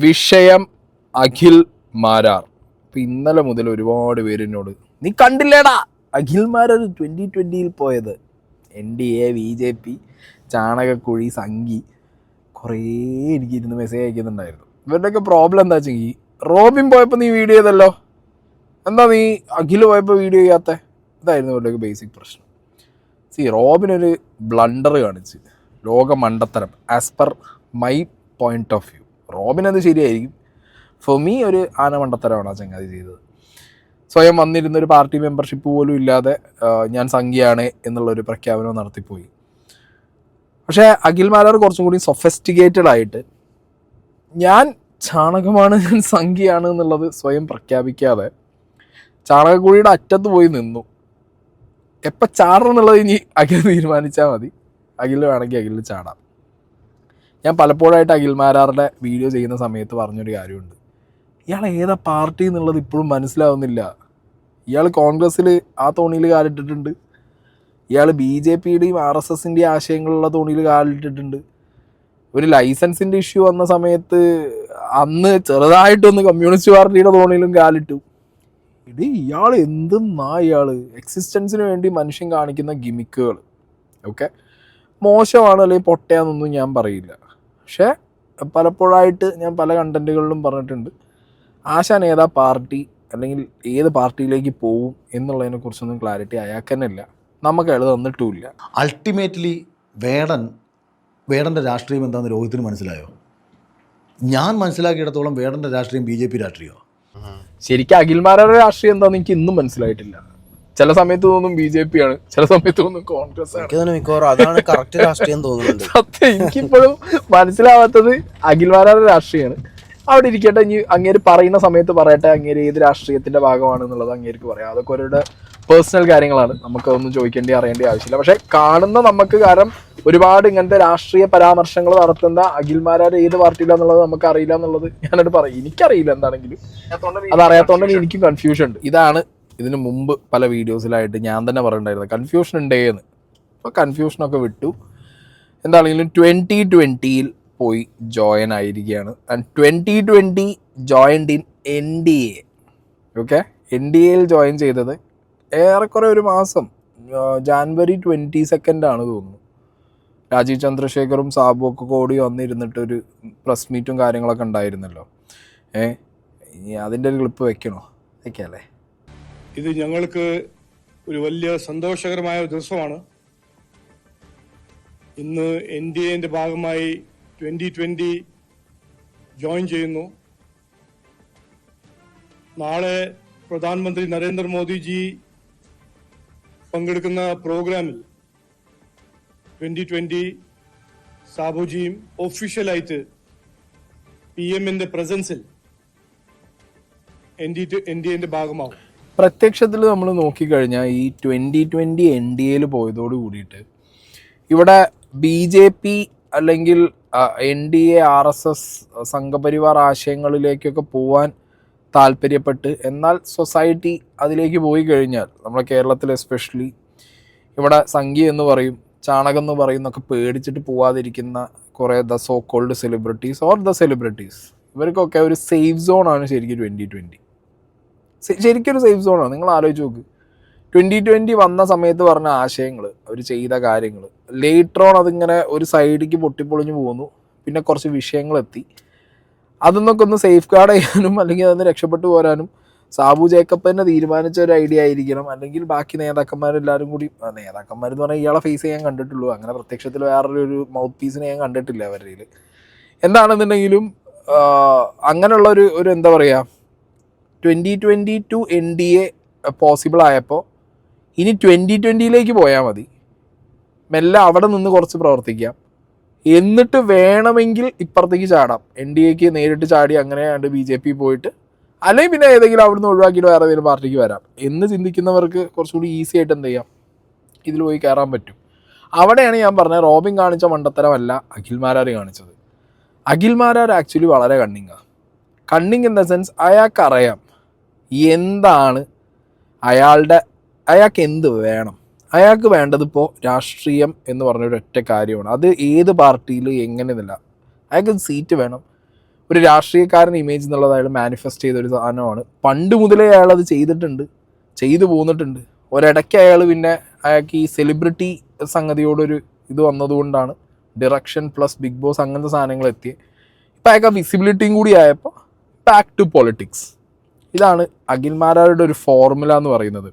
വിഷയം അഖിൽ മാരാർ. ഇപ്പം ഇന്നലെ മുതൽ ഒരുപാട് പേര് എന്നോട് നീ കണ്ടില്ലേടാ അഖിൽ മാരാർ 2020 പോയത്, NDA BJP ചാണകക്കുഴി സംഘി കുറേ എനിക്കിരുന്ന് മെസ്സേജ് അയക്കുന്നുണ്ടായിരുന്നു. ഇവരുടെയൊക്കെ പ്രോബ്ലം എന്താ വെച്ചെങ്കിൽ, റോബിൻ പോയപ്പോൾ നീ വീഡിയോ ചെയ്തല്ലോ, എന്താ നീ അഖിൽ പോയപ്പോൾ വീഡിയോ ചെയ്യാത്ത? ഇതായിരുന്നു ഇവരുടെയൊക്കെ ബേസിക് പ്രശ്നം. റോബിനൊരു ബ്ലണ്ടർ കാണിച്ച് ലോക മണ്ടത്തരം as per my point of view. റോബിനത് ശരിയായിരിക്കും, ഫോർ മീ ഒരു ആനമണ്ടത്തരമാണ് ആ ചങ്ങാതി ചെയ്തത്. സ്വയം വന്നിരുന്നൊരു പാർട്ടി മെമ്പർഷിപ്പ് പോലും ഇല്ലാതെ ഞാൻ സംഖ്യയാണ് എന്നുള്ളൊരു പ്രഖ്യാപനം നടത്തിപ്പോയി. പക്ഷേ അഖിൽ മാരാർ കുറച്ചും കൂടി സൊഫിസ്റ്റിക്കേറ്റഡ് ആയിട്ട് ഞാൻ ചാണകമാണ്, ഞാൻ സംഖ്യയാണ് എന്നുള്ളത് സ്വയം പ്രഖ്യാപിക്കാതെ ചാണകക്കുഴിയുടെ അറ്റത്ത് പോയി നിന്നു. എപ്പോൾ ചാടണം എന്നുള്ളത് ഇനി അഖിൽ തീരുമാനിച്ചാൽ മതി. അഖിൽ വേണമെങ്കിൽ അഖിലിൽ ചാടാം. ഞാൻ പലപ്പോഴായിട്ട് അഖിൽ മാരാറുടെ വീഡിയോ ചെയ്യുന്ന സമയത്ത് പറഞ്ഞൊരു കാര്യമുണ്ട്, ഇയാൾ ഏതാ പാർട്ടി എന്നുള്ളത് ഇപ്പോഴും മനസ്സിലാവുന്നില്ല. ഇയാൾ കോൺഗ്രസ്സിൽ ആ തോണിയിൽ കാലിട്ടിട്ടുണ്ട്, ഇയാൾ BJPയുടെയും RSSൻ്റെയും ആശയങ്ങളുള്ള തോണിയിൽ കാലിട്ടിട്ടുണ്ട്. ഒരു ലൈസൻസിൻ്റെ ഇഷ്യൂ വന്ന സമയത്ത് അന്ന് ചെറുതായിട്ടൊന്ന് കമ്മ്യൂണിസ്റ്റ് പാർട്ടിയുടെ തോണിയിലും കാലിട്ടു. ഇയാൾ എന്തെന്നാ ഇയാൾ എക്സിസ്റ്റൻസിന് വേണ്ടി മനുഷ്യൻ കാണിക്കുന്ന ഗിമിക്കുകൾ ഓക്കെ മോശമാണ്, അല്ലെങ്കിൽ പൊട്ടയാന്നൊന്നും ഞാൻ പറയില്ല. പക്ഷേ പലപ്പോഴായിട്ട് ഞാൻ പല കണ്ടൻറ്റുകളിലും പറഞ്ഞിട്ടുണ്ട്, ആശാൻ ഏതാ പാർട്ടി അല്ലെങ്കിൽ ഏത് പാർട്ടിയിലേക്ക് പോവും എന്നുള്ളതിനെക്കുറിച്ചൊന്നും ക്ലാരിറ്റി അയാൾക്ക് തന്നെ ഇല്ല, നമുക്ക് അയാൾ തന്നിട്ടുമില്ല. അൾട്ടിമേറ്റ്ലി വേടൻ്റെ രാഷ്ട്രീയം എന്താണെന്ന് രോഹിത്തിന് മനസ്സിലായോ? ഞാൻ മനസ്സിലാക്കിയിടത്തോളം വേടൻ്റെ രാഷ്ട്രീയം BJP രാഷ്ട്രീയമാണ്. ശരിക്കും അഖിൽ മാരാരുടെ രാഷ്ട്രീയം എന്താണെന്ന് എനിക്ക് ഇന്നും മനസ്സിലായിട്ടില്ല. ചില സമയത്ത് തോന്നും BJP ആണ്, ചില സമയത്ത് തോന്നും കോൺഗ്രസ് ആണ്. അതാണ് കറക്റ്റ് രാഷ്ട്രീയം തോന്നുന്നുണ്ട്. സത്യം എനിക്കിപ്പോഴും മനസ്സിലാവാത്തത് അഖിൽ മാരാരുടെ രാഷ്ട്രീയമാണ്. അവിടെ ഇരിക്കട്ടെ, ഇനി അങ്ങേര് പറയുന്ന സമയത്ത് പറയട്ടെ അങ്ങേര് ഏത് രാഷ്ട്രീയത്തിന്റെ ഭാഗമാണെന്നുള്ളത് അങ്ങേർക്ക് പറയാം. അതൊക്കെ അവരുടെ പേഴ്സണൽ കാര്യങ്ങളാണ്, നമുക്കൊന്നും ചോദിക്കേണ്ടി അറിയേണ്ട ആവശ്യമില്ല. പക്ഷെ കാണുന്ന നമുക്ക്, കാരണം ഒരുപാട് ഇങ്ങനത്തെ രാഷ്ട്രീയ പരാമർശങ്ങൾ നടത്തുന്ന അഖിൽ മാരാർ ഏത് പാർട്ടിയിലാന്നുള്ളത് നമുക്ക് അറിയില്ല എന്നുള്ളത് ഞാനത് പറയും. എനിക്കറിയില്ല എന്താണെങ്കിലും, അതറിയാത്തോണ്ടെങ്കിൽ എനിക്കും കൺഫ്യൂഷൻ ഉണ്ട്. ഇതാണ് ഇതിനു മുമ്പ് പല വീഡിയോസിലായിട്ട് ഞാൻ തന്നെ പറയുന്നുണ്ടായിരുന്നത്, കൺഫ്യൂഷൻ ഉണ്ടേന്ന്. അപ്പോൾ കൺഫ്യൂഷനൊക്കെ വിട്ടു. എന്താണെങ്കിലും 2020 പോയി ജോയിൻ ആയിരിക്കുകയാണ്. And 2020 joined in NDA. Okay, NDAയിൽ ജോയിൻ ചെയ്തത് ഏറെക്കുറെ ഒരു മാസം, ജാനുവരി 22 തോന്നുന്നു. രാജീവ് ചന്ദ്രശേഖറും സാബു ഒക്കെ കൂടി വന്നിരുന്നിട്ടൊരു പ്രസ് മീറ്റും കാര്യങ്ങളൊക്കെ ഉണ്ടായിരുന്നല്ലോ. അതിൻ്റെ ഒരു ക്ലിപ്പ് വെക്കണോ? വെക്കല്ലേ. ഇത് ഞങ്ങൾക്ക് ഒരു വലിയ സന്തോഷകരമായ ഒരു ദിവസമാണ്. ഇന്ന് NDAന്റെ ഭാഗമായി 2020 ജോയിൻ ചെയ്യുന്നു. നാളെ പ്രധാനമന്ത്രി നരേന്ദ്രമോദിജി പങ്കെടുക്കുന്ന പ്രോഗ്രാമിൽ 2020 സാബുജിയും ഒഫീഷ്യലായിട്ട് PMന്റെ പ്രസൻസിൽ NDAന്റെ ഭാഗമാവും. പ്രത്യക്ഷത്തിൽ നമ്മൾ നോക്കിക്കഴിഞ്ഞാൽ ഈ 2020 NDAയിൽ പോയതോട് കൂടിയിട്ട് ഇവിടെ BJP അല്ലെങ്കിൽ NDA RSS സംഘപരിവാർ ആശയങ്ങളിലേക്കൊക്കെ പോവാൻ താല്പര്യപ്പെട്ട്, എന്നാൽ സൊസൈറ്റി അതിലേക്ക് പോയി കഴിഞ്ഞാൽ, നമ്മുടെ കേരളത്തിൽ എസ്പെഷ്യലി ഇവിടെ സംഖ്യ എന്ന് പറയും, ചാണകം എന്ന് പറയുന്നൊക്കെ പേടിച്ചിട്ട് പോവാതിരിക്കുന്ന കുറേ the so called celebrities or the celebrities, ഇവർക്കൊക്കെ ഒരു സേഫ് സോണാണ് ശരിക്കും 2020. ശരിക്കൊരു സേഫ് സോണാണ്. നിങ്ങൾ ആലോചിച്ച് നോക്ക്, 2020 വന്ന സമയത്ത് പറഞ്ഞ ആശയങ്ങൾ, അവർ ചെയ്ത കാര്യങ്ങൾ, ലേറ്റർ ഓൺ അതിങ്ങനെ ഒരു സൈഡിലേക്ക് പൊട്ടിപ്പൊളിഞ്ഞു പോകുന്നു. പിന്നെ കുറച്ച് വിഷയങ്ങളെത്തി, അതൊന്നൊക്കെ ഒന്ന് സേഫ് ഗാർഡ് ചെയ്യാനും അല്ലെങ്കിൽ അതൊന്ന് രക്ഷപ്പെട്ടു പോരാനും സാബു ജേക്കബ് തന്നെ തീരുമാനിച്ച ഒരു ഐഡിയ ആയിരിക്കണം. അല്ലെങ്കിൽ ബാക്കി നേതാക്കന്മാരെല്ലാവരും കൂടി, നേതാക്കന്മാരെന്ന് പറഞ്ഞാൽ ഇയാളെ ഫേസ് ഞാൻ കണ്ടിട്ടുള്ളൂ, അങ്ങനെ പ്രത്യക്ഷത്തിൽ വേറൊരു മൗത്ത് പീസിനെ ഞാൻ കണ്ടിട്ടില്ല അവരുടെ. എന്താണെന്നുണ്ടെങ്കിലും അങ്ങനെയുള്ള ഒരു എന്താ പറയുക, 2022 NDA പോസിബിൾ ആയപ്പോൾ ഇനി 2020ലേക്ക് പോയാൽ മതി. മെല്ലെ അവിടെ നിന്ന് കുറച്ച് പ്രവർത്തിക്കാം, എന്നിട്ട് വേണമെങ്കിൽ ഇപ്പുറത്തേക്ക് ചാടാം. NDAക്ക് നേരിട്ട് ചാടി അങ്ങനെ BJP പോയിട്ട്, അല്ലെങ്കിൽ പിന്നെ ഏതെങ്കിലും അവിടുന്ന് ഒഴിവാക്കിയിട്ട് വേറെ ഏതെങ്കിലും പാർട്ടിക്ക് വരാം എന്ന് ചിന്തിക്കുന്നവർക്ക് കുറച്ചുകൂടി ഈസി ആയിട്ട് എന്ത് ചെയ്യാം, ഇതിൽ പോയി കയറാൻ പറ്റും. അവിടെയാണ് ഞാൻ പറഞ്ഞത്, റോബിൻ കാണിച്ച മണ്ടത്തരമല്ല അഖിൽ മാരാർ കാണിച്ചത്. അഖിൽ മാരാർ ആക്ച്വലി വളരെ കണ്ണിങ് ഇൻ ദ സെൻസ്, അയാൾക്കറിയാം എന്താണ് അയാൾക്ക് എന്ത് വേണം. അയാൾക്ക് വേണ്ടതിപ്പോൾ രാഷ്ട്രീയം എന്ന് പറഞ്ഞൊരു ഒറ്റ കാര്യമാണ്. അത് ഏത് പാർട്ടിയിൽ എങ്ങനെയെന്നില്ല, അയാൾക്ക് സീറ്റ് വേണം, ഒരു രാഷ്ട്രീയക്കാരൻ ഇമേജ് എന്നുള്ളത് അയാൾ മാനിഫെസ്റ്റ് ചെയ്തൊരു സാധനമാണ്. പണ്ട് മുതലേ അയാൾ അത് ചെയ്തു പോന്നിട്ടുണ്ട്. ഒരിടയ്ക്ക് അയാൾ പിന്നെ അയാൾക്ക് ഈ സെലിബ്രിറ്റി സംഗതിയോടൊരു ഇത് വന്നതുകൊണ്ടാണ് ഡിറക്ഷൻ പ്ലസ് ബിഗ് ബോസ് അങ്ങനത്തെ സാധനങ്ങൾ എത്തിയത്. ഇപ്പം അയാൾക്ക് ആ വിസിബിലിറ്റിയും കൂടി ആയപ്പോൾ ബാക്ക് ടു പൊളിറ്റിക്സ്. ഇതാണ് അഖിൽ മാരാരുടെ ഒരു ഫോർമുല എന്ന് പറയുന്നത്.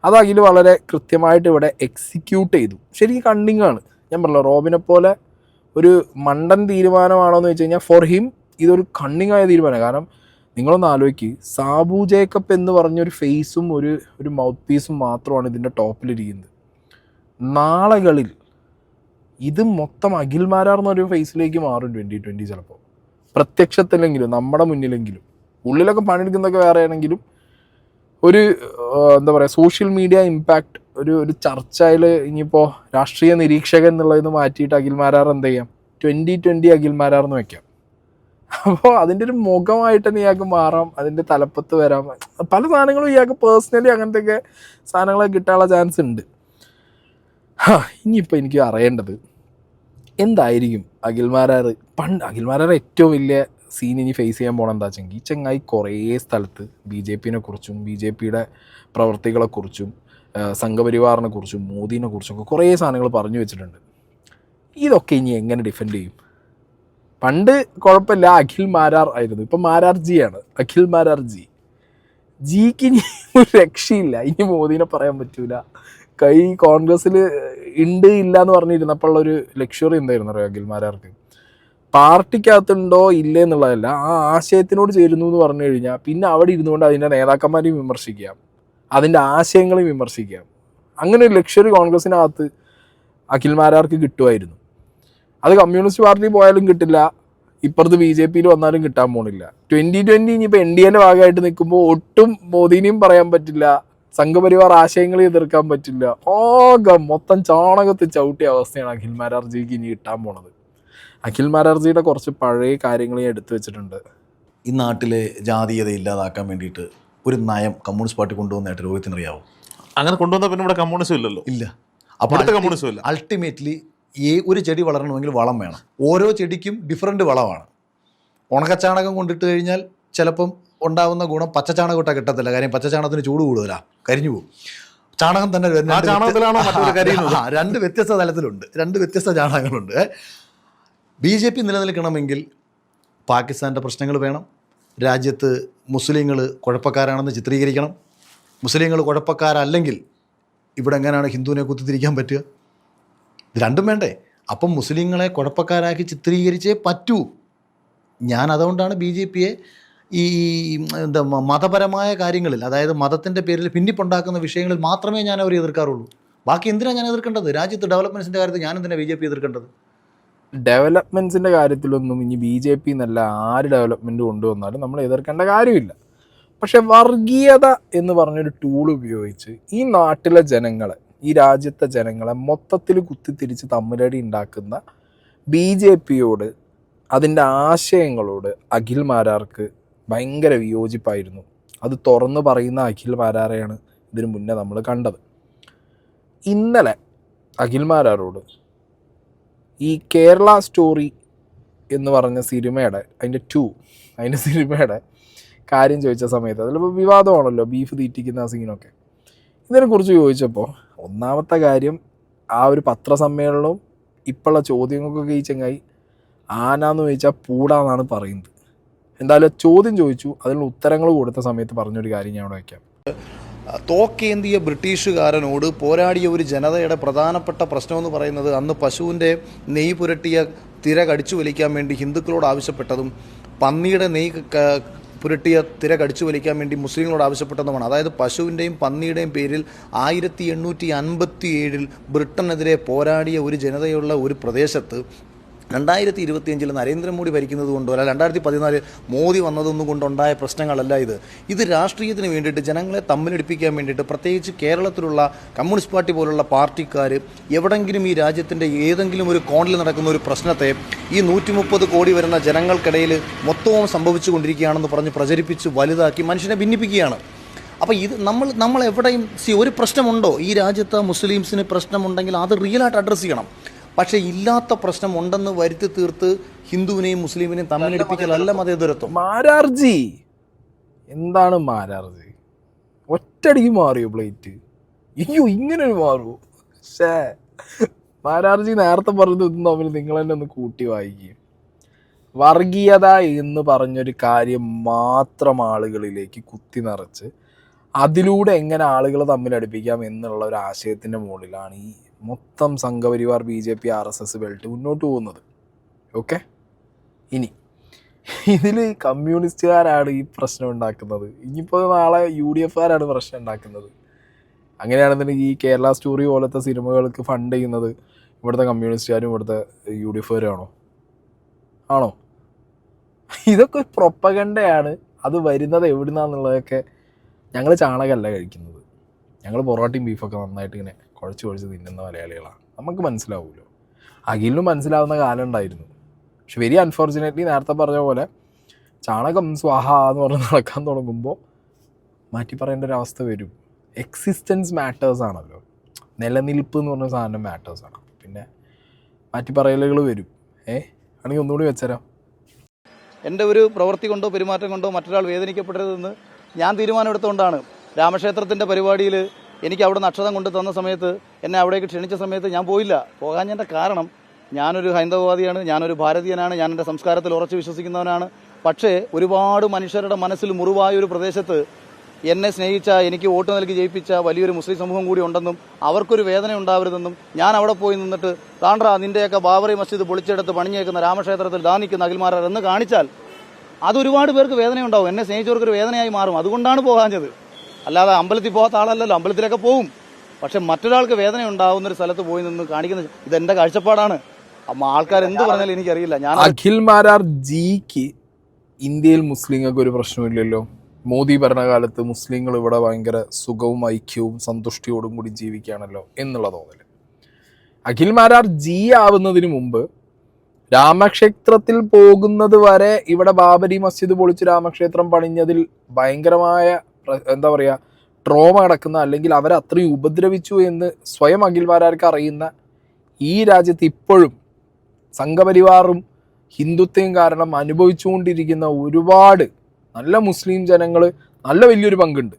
അത് അഖിൽ വളരെ കൃത്യമായിട്ട് ഇവിടെ എക്സിക്യൂട്ട് ചെയ്തു. ശരിക്കും കണ്ണിങ്ങാണ്. ഞാൻ പറഞ്ഞല്ലോ, റോബിനെ പോലെ ഒരു മണ്ടൻ തീരുമാനമാണോ എന്ന് വെച്ച് കഴിഞ്ഞാൽ ഫോർ ഹിം ഇതൊരു കണ്ണിങ് ആയ തീരുമാനമാണ്. കാരണം നിങ്ങളൊന്ന് ആലോചിക്ക്, സാബു ജേക്കബ് എന്ന് പറഞ്ഞൊരു ഫേസും ഒരു മൗത്ത് പീസും മാത്രമാണ് ഇതിൻ്റെ ടോപ്പിലിരിക്കുന്നത്. നാളുകളിൽ ഇത് മൊത്തം അഖിൽ മാരാർ എന്നൊരു ഫേസിലേക്ക് മാറും 2020 ചിലപ്പോൾ. പ്രത്യക്ഷത്തിലെങ്കിലും നമ്മുടെ മുന്നിലെങ്കിലും. ഉള്ളിലൊക്കെ പണിയെടുക്കുന്നതൊക്കെ വേറെ ആണെങ്കിലും ഒരു എന്താ പറയുക, സോഷ്യൽ മീഡിയ ഇമ്പാക്റ്റ് ഒരു ചർച്ചയിൽ ഇനിയിപ്പോൾ രാഷ്ട്രീയ നിരീക്ഷകൻ എന്നുള്ളതിന് മാറ്റിയിട്ട് അഖിൽ മാരാർ എന്ത് ചെയ്യാം, 2020 അഖിൽ മാരാർ എന്ന് വയ്ക്കാം. അപ്പോൾ അതിൻ്റെ ഒരു മുഖമായിട്ട് തന്നെ ഇയാൾക്ക് മാറാം, അതിൻ്റെ തലപ്പത്ത് വരാം. പല സാധനങ്ങളും ഇയാൾക്ക് പേഴ്സണലി അങ്ങനത്തെയൊക്കെ സാധനങ്ങളൊക്കെ കിട്ടാനുള്ള ചാൻസ് ഉണ്ട്. ഇനിയിപ്പോൾ എനിക്ക് അറിയേണ്ടത് എന്തായിരിക്കും അഖിൽ മാരാർ. അഖിൽ മാരാർ ഏറ്റവും വലിയ സീൻ ഇനി ഫേസ് ചെയ്യാൻ പോകണം എന്താ വെച്ചെങ്കിൽ, ഈ ചങ്ങായി കുറേ സ്ഥലത്ത് BJPനെ കുറിച്ചും BJPയുടെ പ്രവർത്തികളെക്കുറിച്ചും സംഘപരിവാറിനെ കുറിച്ചും മോദിനെ കുറിച്ചും ഒക്കെ കുറേ സാധനങ്ങൾ പറഞ്ഞു വെച്ചിട്ടുണ്ട്. ഇതൊക്കെ ഇനി എങ്ങനെ ഡിഫെൻഡ് ചെയ്യും? പണ്ട് കുഴപ്പമില്ല, അഖിൽ മാരാർ ആയിരുന്നു. ഇപ്പം മാരാർജിയാണ്, അഖിൽ മാരാർജി. ജിക്ക് ഇനി ഒരു രക്ഷയില്ല. ഇനി മോദിനെ പറയാൻ പറ്റൂല. കൈ കോൺഗ്രസ്സിൽ ഉണ്ട് ഇല്ല എന്ന് പറഞ്ഞിരുന്നപ്പോഴുള്ളൊരു ലക്ഷറി എന്തായിരുന്നു അറിയാം അഖിൽ മാരാർക്ക്? പാർട്ടിക്കകത്തുണ്ടോ ഇല്ലേ എന്നുള്ളതല്ല, ആ ആശയത്തിനോട് ചേരുന്നു എന്ന് പറഞ്ഞു കഴിഞ്ഞാൽ പിന്നെ അവിടെ ഇരുന്നുകൊണ്ട് അതിൻ്റെ നേതാക്കന്മാരെയും വിമർശിക്കാം, അതിൻ്റെ ആശയങ്ങളെയും വിമർശിക്കാം. അങ്ങനെ ഒരു ലക്ഷറി കോൺഗ്രസ്സിനകത്ത് അഖിൽ മാരാർക്ക് കിട്ടുമായിരുന്നു. അത് കമ്മ്യൂണിസ്റ്റ് പാർട്ടി പോയാലും കിട്ടില്ല, ഇപ്പുറത്ത് BJPയിൽ വന്നാലും കിട്ടാൻ പോണില്ല. 2020 ഇനിയിപ്പോൾ NDAൻ്റെ ഭാഗമായിട്ട് നിൽക്കുമ്പോൾ ഒട്ടും മോദിനെയും പറയാൻ പറ്റില്ല, സംഘപരിവാർ ആശയങ്ങളെ എതിർക്കാൻ പറ്റില്ല. മൊത്തം ചാണകത്ത് ചവിട്ടിയ അവസ്ഥയാണ് അഖിൽ മാരാർജിക്ക് ഇനി കിട്ടാൻ പോണത്. അഖിൽ മാരാർജിയുടെ കുറച്ച് പഴയ കാര്യങ്ങൾ ഞാൻ എടുത്തു വെച്ചിട്ടുണ്ട്. ഈ നാട്ടിലെ ജാതീയത ഇല്ലാതാക്കാൻ വേണ്ടിയിട്ട് ഒരു നയം കമ്മ്യൂണിസ്റ്റ് പാർട്ടി കൊണ്ടുവന്നതായിട്ട് രോഹിത്തിന് അറിയാവോ? അങ്ങനെ കൊണ്ടുവന്നാൽ പിന്നെ ഇവിടെ കമ്മ്യൂണിസം ഇല്ലല്ലോ. ഇല്ല. അപ്പോൾ കമ്മ്യൂണിസം ഇല്ല. അൾട്ടിമേറ്റ്ലി ഒരു ചെടി വളരണമെങ്കിൽ വളം വേണം. ഓരോ ചെടിക്കും ഡിഫറൻറ്റ് വളമാണ്. ഉണക്കച്ചാണകം കൊണ്ടിട്ട് കഴിഞ്ഞാൽ ചിലപ്പം ഉണ്ടാകുന്ന ഗുണം പച്ചച്ചാണകം ഇട്ടാൽ കിട്ടത്തില്ല. കാര്യം പച്ചച്ചാണകത്തിന് ചൂട് കൂടുതലാണ്, കരിഞ്ഞു പോകും. ചാണകം തന്നെ രണ്ട് വ്യത്യസ്ത തലത്തിലുണ്ട്, രണ്ട് വ്യത്യസ്ത ചാണകങ്ങളുണ്ട്. BJP നിലനിൽക്കണമെങ്കിൽ പാകിസ്ഥാൻ്റെ പ്രശ്നങ്ങൾ വേണം. രാജ്യത്ത് മുസ്ലിങ്ങൾ കുഴപ്പക്കാരാണെന്ന് ചിത്രീകരിക്കണം. മുസ്ലിങ്ങൾ കുഴപ്പക്കാരല്ലെങ്കിൽ ഇവിടെ എങ്ങനെയാണ് ഹിന്ദുവിനെ കുത്തിത്തിരിക്കാൻ പറ്റുക? ഇത് രണ്ടും വേണ്ടേ? അപ്പം മുസ്ലിങ്ങളെ കുഴപ്പക്കാരാക്കി ചിത്രീകരിച്ചേ പറ്റൂ. ഞാൻ അതുകൊണ്ടാണ് BJPയെ ഈ മതപരമായ കാര്യങ്ങളിൽ, അതായത് മതത്തിൻ്റെ പേരിൽ ഭിന്നിപ്പുണ്ടാക്കുന്ന വിഷയങ്ങളിൽ മാത്രമേ ഞാൻ അവരെ എതിർക്കാറുള്ളൂ. ബാക്കി എന്തിനാണ് ഞാൻ എതിർക്കേണ്ടത്? രാജ്യത്ത് ഡെവലപ്മെൻറ്റ്സിൻ്റെ കാര്യത്തിൽ ഞാൻ എന്തിനാണ് BJP എതിർക്കേണ്ടത്? ഡെവലപ്മെൻറ്റ്സിൻ്റെ കാര്യത്തിലൊന്നും ഇനി BJP എന്നല്ല ആര് ഡെവലപ്മെൻറ്റ് കൊണ്ടുവന്നാലും നമ്മൾ എതിർക്കേണ്ട കാര്യമില്ല. പക്ഷെ വർഗീയത എന്ന് പറഞ്ഞൊരു ടൂൾ ഉപയോഗിച്ച് ഈ നാട്ടിലെ ജനങ്ങളെ, ഈ രാജ്യത്തെ ജനങ്ങളെ മൊത്തത്തിൽ കുത്തിത്തിരിച്ച് തമ്മിലടി ഉണ്ടാക്കുന്ന BJPയോട്, അതിൻ്റെ ആശയങ്ങളോട് അഖിൽ മാരാർക്ക് ഭയങ്കര വിയോജിപ്പായിരുന്നു. അത് തുറന്നു പറയുന്ന അഖിൽ മാരാരെയാണ് ഇതിനു മുന്നേ നമ്മൾ കണ്ടത്. ഇന്നലെ അഖിൽ മാരാരോട് ഈ കേരള സ്റ്റോറി എന്ന് പറഞ്ഞ സിനിമയുടെ അതിൻ്റെ സിനിമയുടെ കാര്യം ചോദിച്ച സമയത്ത്, അതിലിപ്പോൾ വിവാദമാണല്ലോ, ബീഫ് തീറ്റിക്കുന്ന ആ സീനൊക്കെ. ഇതിനെക്കുറിച്ച് ചോദിച്ചപ്പോൾ ഒന്നാമത്തെ കാര്യം, ആ ഒരു പത്രസമ്മേളനവും ഇപ്പോഴുള്ള ചോദ്യങ്ങൾക്കൊക്കെ ഈ ചങ്ങായി ആനാന്ന് ചോദിച്ചാൽ പൂടാന്നാണ് പറയുന്നത്. എന്തായാലും ചോദ്യം ചോദിച്ചു, അതിനുള്ള ഉത്തരങ്ങൾ കൊടുത്ത സമയത്ത് പറഞ്ഞൊരു കാര്യം ഞാൻ അവിടെ വയ്ക്കാം. തോക്കേന്തിയ ബ്രിട്ടീഷുകാരനോട് പോരാടിയ ഒരു ജനതയുടെ പ്രധാനപ്പെട്ട പ്രശ്നമെന്ന് പറയുന്നത് അന്ന് പശുവിൻ്റെ നെയ്യ് പുരട്ടിയ തിര കടിച്ചു വലിക്കാൻ വേണ്ടി ഹിന്ദുക്കളോട് ആവശ്യപ്പെട്ടതും പന്നിയുടെ നെയ്യ് പുരട്ടിയ തിര കടിച്ചു വലിക്കാൻ വേണ്ടി മുസ്ലിങ്ങളോട് ആവശ്യപ്പെട്ടതുമാണ്. അതായത് പശുവിൻ്റെയും പന്നിയുടെയും പേരിൽ 1857 ബ്രിട്ടനെതിരെ പോരാടിയ ഒരു ജനതയുള്ള ഒരു പ്രദേശത്ത് 2025 നരേന്ദ്രമോദി ഭരിക്കുന്നത് കൊണ്ടോ അല്ല 2014 മോദി വന്നതൊന്നും കൊണ്ടുണ്ടായ പ്രശ്നങ്ങളല്ല ഇത് രാഷ്ട്രീയത്തിന് വേണ്ടിയിട്ട്, ജനങ്ങളെ തമ്മിലടിപ്പിക്കാൻ വേണ്ടിയിട്ട്, പ്രത്യേകിച്ച് കേരളത്തിലുള്ള കമ്മ്യൂണിസ്റ്റ് പാർട്ടി പോലുള്ള പാർട്ടിക്കാർ എവിടെങ്കിലും ഈ രാജ്യത്തിൻ്റെ ഏതെങ്കിലും ഒരു കോണിൽ നടക്കുന്ന ഒരു പ്രശ്നത്തെ ഈ 130 കോടി വരുന്ന ജനങ്ങൾക്കിടയിൽ മൊത്തവും സംഭവിച്ചു കൊണ്ടിരിക്കുകയാണെന്ന് പറഞ്ഞ് പ്രചരിപ്പിച്ച് വലുതാക്കി മനുഷ്യനെ ഭിന്നിപ്പിക്കുകയാണ്. അപ്പോൾ ഇത് നമ്മൾ എവിടെയും ഒരു പ്രശ്നമുണ്ടോ ഈ രാജ്യത്ത് മുസ്ലിംസിന് പ്രശ്നമുണ്ടെങ്കിൽ അത് റിയലായിട്ട് അഡ്രസ്സ് ചെയ്യണം. പക്ഷേ ഇല്ലാത്ത പ്രശ്നം ഉണ്ടെന്ന് വരുത്തി തീർത്ത് ഹിന്ദുവിനെയും മുസ്ലിമിനെയും തമ്മിലടിപ്പിക്കലല്ല മതേതരത്വം. മാരാർജി എന്താണ് മാരാർജി? ഒറ്റയടിക്ക് മാറിയോ പ്ലേറ്റ്? അയ്യോ ഇങ്ങനെ മാറുമോ? ശേ, മാരാർജി നേരത്തെ പറഞ്ഞത് ഇതും തമ്മിൽ നിങ്ങൾ തന്നെ ഒന്ന് കൂട്ടി വായിക്കുക. വർഗീയത എന്ന് പറഞ്ഞൊരു കാര്യം മാത്രം ആളുകളിലേക്ക് കുത്തി നിറച്ച് അതിലൂടെ എങ്ങനെ ആളുകളെ തമ്മിലടുപ്പിക്കാം എന്നുള്ള ഒരു ആശയത്തിൻ്റെ മുകളിലാണ് ഈ മൊത്തം സംഘപരിവാർ BJP RSS ബെൽറ്റ് മുന്നോട്ട് പോകുന്നത്. ഓക്കെ, ഇനി ഇതിൽ കമ്മ്യൂണിസ്റ്റുകാരാണ് ഈ പ്രശ്നം ഉണ്ടാക്കുന്നത്. ഇനിയിപ്പോൾ നാളെ UDFകാരാണ് പ്രശ്നം ഉണ്ടാക്കുന്നത്. അങ്ങനെയാണെന്നുണ്ടെങ്കിൽ ഈ കേരള സ്റ്റോറി പോലത്തെ സിനിമകൾക്ക് ഫണ്ട് ചെയ്യുന്നത് ഇവിടുത്തെ കമ്മ്യൂണിസ്റ്റുകാരും ഇവിടുത്തെ UDFകാരാണോ? ആണോ? ഇതൊക്കെ പ്രൊപ്പഗണ്ടയാണ്. അത് വരുന്നത് എവിടുന്നാന്നുള്ളതൊക്കെ ഞങ്ങൾ ചാണകമല്ല കഴിക്കുന്നത്. ഞങ്ങൾ പൊറോട്ടയും ബീഫൊക്കെ നന്നായിട്ട് ഇങ്ങനെ കുഴച്ച് തിന്നുന്ന മലയാളികളാണ്. നമുക്ക് മനസ്സിലാവുമല്ലോ. അഖിലിനും മനസ്സിലാവുന്ന കാലം ഉണ്ടായിരുന്നു. പക്ഷെ വെരി അൺഫോർച്ചുനേറ്റ്ലി നേരത്തെ പറഞ്ഞ പോലെ ചാണകം സ്വാഹ എന്ന് പറഞ്ഞ് നടക്കാൻ തുടങ്ങുമ്പോൾ മാറ്റി പറയേണ്ട ഒരു അവസ്ഥ വരും. എക്സിസ്റ്റൻസ് മാറ്റേഴ്സ് ആണല്ലോ, നിലനിൽപ്പ് എന്ന് പറഞ്ഞ സാധനം മാറ്റേഴ്സാണ്. പിന്നെ മാറ്റി പറയലുകൾ വരും. ആണെങ്കിൽ ഒന്നുകൂടി വെച്ചരാം. എൻ്റെ ഒരു പ്രവൃത്തി കൊണ്ടോ പെരുമാറ്റം കൊണ്ടോ മറ്റൊരാൾ വേദനിക്കപ്പെടരുതെന്ന് ഞാൻ തീരുമാനമെടുത്തുകൊണ്ടാണ് രാമക്ഷേത്രത്തിൻ്റെ പരിപാടിയിൽ എനിക്ക് അവിടെ അക്ഷതം കൊണ്ട് തന്ന സമയത്ത്, എന്നെ അവിടേക്ക് ക്ഷണിച്ച സമയത്ത് ഞാൻ പോയില്ല. പോകാഞ്ഞതിൻ്റെ കാരണം ഞാനൊരു ഹൈന്ദവവാദിയാണ്, ഞാനൊരു ഭാരതീയനാണ്, ഞാൻ എൻ്റെ സംസ്കാരത്തിൽ ഉറച്ചു വിശ്വസിക്കുന്നവനാണ്. പക്ഷേ ഒരുപാട് മനുഷ്യരുടെ മനസ്സിൽ മുറിവായ ഒരു പ്രദേശത്ത് എന്നെ സ്നേഹിച്ച, എനിക്ക് വോട്ട് നൽകി ജയിപ്പിച്ച വലിയൊരു മുസ്ലിം സമൂഹം കൂടി ഉണ്ടെന്നും അവർക്കൊരു വേദന ഉണ്ടാവരുതെന്നും ഞാൻ അവിടെ പോയി നിന്നിട്ട് താണ്ട്ര നിൻ്റെയൊക്കെ ബാബറി മസ്ജിദ് പൊളിച്ചെടുത്ത് പണിഞ്ഞേക്കുന്ന രാമക്ഷേത്രത്തിൽ നിൽക്കുന്ന അഖിൽമാരാർ എന്ന് കാണിച്ചാൽ അതൊരുപാട് പേർക്ക് വേദനയുണ്ടാവും. എന്നെ സ്നേഹിച്ചവർക്കൊരു വേദനയായി മാറും. അതുകൊണ്ടാണ് പോകാഞ്ഞത്. അല്ലാതെ അമ്പലത്തിൽ പോകാത്ത ആളല്ലല്ലോ, അമ്പലത്തിലൊക്കെ പോവും. പക്ഷെ മറ്റൊരാൾക്ക് വേദന ഉണ്ടാവുന്നൊരു സ്ഥലത്ത് പോയി നിന്ന് കാണിക്കുന്നത് ഇതെൻ്റെ കാഴ്ചപ്പാടാണ്. ആൾക്കാർ എന്ത് പറഞ്ഞാലും എനിക്കറിയില്ല. ഞാൻ അഖിൽമാരാർ ജിക്ക് ഇന്ത്യയിൽ മുസ്ലിങ്ങൾക്ക് ഒരു പ്രശ്നമില്ലല്ലോ. മോദി ഭരണകാലത്ത് മുസ്ലിങ്ങൾ ഇവിടെ ഭയങ്കര സുഖവും ഐക്യവും സന്തുഷ്ടിയോടും കൂടി ജീവിക്കുകയാണല്ലോ എന്നുള്ള തോന്നൽ. അഖിൽമാരാർ ജി ആവുന്നതിന് മുമ്പ് രാമക്ഷേത്രത്തിൽ പോകുന്നത് വരെ ഇവിടെ ബാബരി മസ്ജിദ് പൊളിച്ച് രാമക്ഷേത്രം പണിഞ്ഞതിൽ ഭയങ്കരമായ എന്താ പറയുക ട്രോമ കിടക്കുന്ന, അല്ലെങ്കിൽ അവരെ അത്രയും ഉപദ്രവിച്ചു എന്ന് സ്വയം അഖിൽമാരാർക്ക് അറിയുന്ന ഈ രാജ്യത്ത് ഇപ്പോഴും സംഘപരിവാറും ഹിന്ദുത്വവും കാരണം അനുഭവിച്ചുകൊണ്ടിരിക്കുന്ന ഒരുപാട് നല്ല മുസ്ലിം ജനങ്ങൾ നല്ല വലിയൊരു പങ്കുണ്ട്.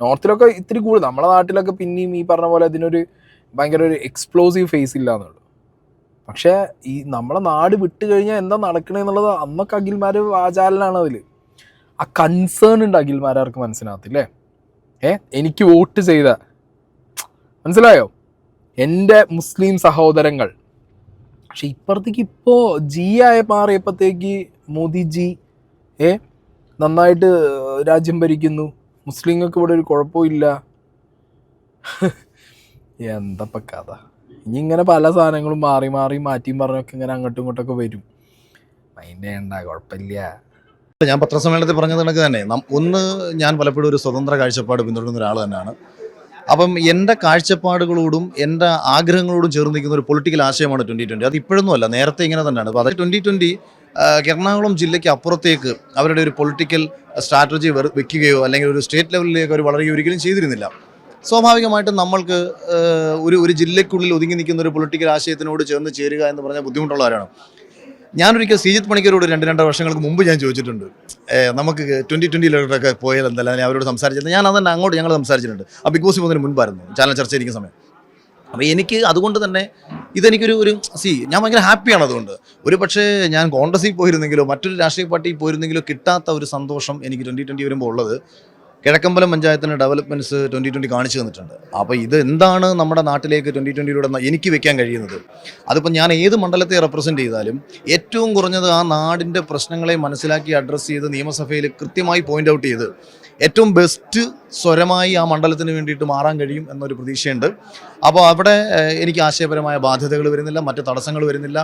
നോർത്തിലൊക്കെ ഇത്തിരി കൂടുതൽ, നമ്മുടെ നാട്ടിലൊക്കെ പിന്നെയും ഈ പറഞ്ഞ പോലെ അതിനൊരു ഭയങ്കര ഒരു എക്സ്പ്ലോസീവ് ഫേസ് ഇല്ല എന്നുള്ളൂ. പക്ഷേ ഈ നമ്മളെ നാട് വിട്ട് കഴിഞ്ഞാൽ എന്താ നടക്കണമെന്നുള്ളത് അന്നൊക്കെ അഖിൽമാർ വാചാലനാണ്. അതിൽ ആ കൺസേൺ ഉണ്ട് അഖിൽമാരാർക്ക് മനസ്സിനകത്തില്ലേ. എനിക്ക് വോട്ട് ചെയ്ത, മനസ്സിലായോ, എൻ്റെ മുസ്ലിം സഹോദരങ്ങൾ. പക്ഷെ ഇപ്പുറത്തേക്ക് ഇപ്പോൾ ജി ആയി മാറിയപ്പോഴത്തേക്ക് മോദിജി നന്നായിട്ട് രാജ്യം ഭരിക്കുന്നു, മുസ്ലിങ്ങൾക്ക് ഇവിടെ ഒരു കുഴപ്പമില്ല. എന്തപ്പ കഥ. ഇനി ഇങ്ങനെ പല സാധനങ്ങളും മാറി മാറ്റിയും പറഞ്ഞൊക്കെ ഇങ്ങനെ അങ്ങോട്ടും ഇങ്ങോട്ടൊക്കെ വരും. അതിൻ്റെ വേണ്ട, കുഴപ്പമില്ല. ഞാൻ പത്രസമ്മേളനത്തിൽ പറഞ്ഞത് കണക്ക് തന്നെ ഒന്ന്, ഞാൻ പലപ്പോഴും ഒരു സ്വതന്ത്ര കാഴ്ചപ്പാട് പിന്തുടരുന്ന ഒരാൾ തന്നെയാണ്. അപ്പം എൻ്റെ കാഴ്ചപ്പാടുകളോടും എൻ്റെ ആഗ്രഹങ്ങളോടും ചേർന്ന് നിൽക്കുന്ന ഒരു പൊളിറ്റിക്കൽ ആശയമാണ് 2020. അത് ഇപ്പോഴൊന്നും അല്ല, നേരത്തെ ഇങ്ങനെ തന്നെയാണ്. അപ്പോൾ അത് 2020 എറണാകുളം ജില്ലയ്ക്ക് അപ്പുറത്തേക്ക് അവരുടെ ഒരു പൊളിറ്റിക്കൽ സ്ട്രാറ്റജി വെക്കുകയോ അല്ലെങ്കിൽ ഒരു സ്റ്റേറ്റ് ലെവലിലേക്ക് അവർ വളരുകയോ ഒരിക്കലും ചെയ്തിരുന്നില്ല. സ്വാഭാവികമായിട്ടും നമ്മൾക്ക് ഒരു ജില്ലയ്ക്കുള്ളിൽ ഒതുങ്ങി നിൽക്കുന്ന ഒരു പൊളിറ്റിക്കൽ ആശയത്തിനോട് ചേർന്ന് ചേരുക എന്ന് പറഞ്ഞാൽ ബുദ്ധിമുട്ടുള്ളവരാണ്. ഞാനൊരിക്കൽ ശ്രീജിത്ത് പണിക്കരോട് 2 വർഷങ്ങൾക്ക് മുമ്പ് ഞാൻ ചോദിച്ചിട്ടുണ്ട്, നമുക്ക് 2020 പോയാൽ എന്തല്ല, അവരോട് സംസാരിച്ചിട്ടുണ്ട്. ഞാൻ അതന്നെ അങ്ങോട്ട് ഞങ്ങൾ സംസാരിച്ചിട്ടുണ്ട്. ആ ബിഗ് ബോസ് പോകുന്നതിന് മുൻപായിരുന്നു, ചാനൽ ചർച്ച ഇരിക്കുന്ന സമയം. അപ്പോൾ എനിക്ക് അതുകൊണ്ട് തന്നെ ഇതെനിക്കൊരു ഞാൻ ഭയങ്കര ഹാപ്പിയാണ്. അതുകൊണ്ട് ഒരു പക്ഷേ ഞാൻ കോൺഗ്രസിൽ പോയിരുന്നെങ്കിലോ മറ്റൊരു രാഷ്ട്രീയ പാർട്ടിയിൽ പോയിരുന്നെങ്കിലോ കിട്ടാത്ത ഒരു സന്തോഷം എനിക്ക് 2020 വരുമ്പോൾ ഉള്ളത് കിഴക്കമ്പലം പഞ്ചായത്തിൻ്റെ ഡെവലപ്മെൻറ്റ്സ് 2020 കാണിച്ചു തന്നിട്ടുണ്ട്. അപ്പോൾ ഇത് എന്താണ് നമ്മുടെ നാട്ടിലേക്ക് 2020 എനിക്ക് വെക്കാൻ കഴിയുന്നത്? അതിപ്പോൾ ഞാൻ ഏത് മണ്ഡലത്തെ റെപ്രസെൻറ്റ് ചെയ്താലും ഏറ്റവും കുറഞ്ഞത് ആ നാടിൻ്റെ പ്രശ്നങ്ങളെ മനസ്സിലാക്കി അഡ്രസ്സ് ചെയ്ത് നിയമസഭയിൽ കൃത്യമായി പോയിൻ്റ് ഔട്ട് ചെയ്ത് ഏറ്റവും ബെസ്റ്റ് സ്വരമായി ആ മണ്ഡലത്തിന് വേണ്ടിയിട്ട് മാറാൻ കഴിയും എന്നൊരു പ്രതീക്ഷയുണ്ട്. അപ്പോൾ അവിടെ എനിക്ക് ആശയപരമായ ബാധ്യതകൾ വരുന്നില്ല, മറ്റ് തടസ്സങ്ങൾ വരുന്നില്ല.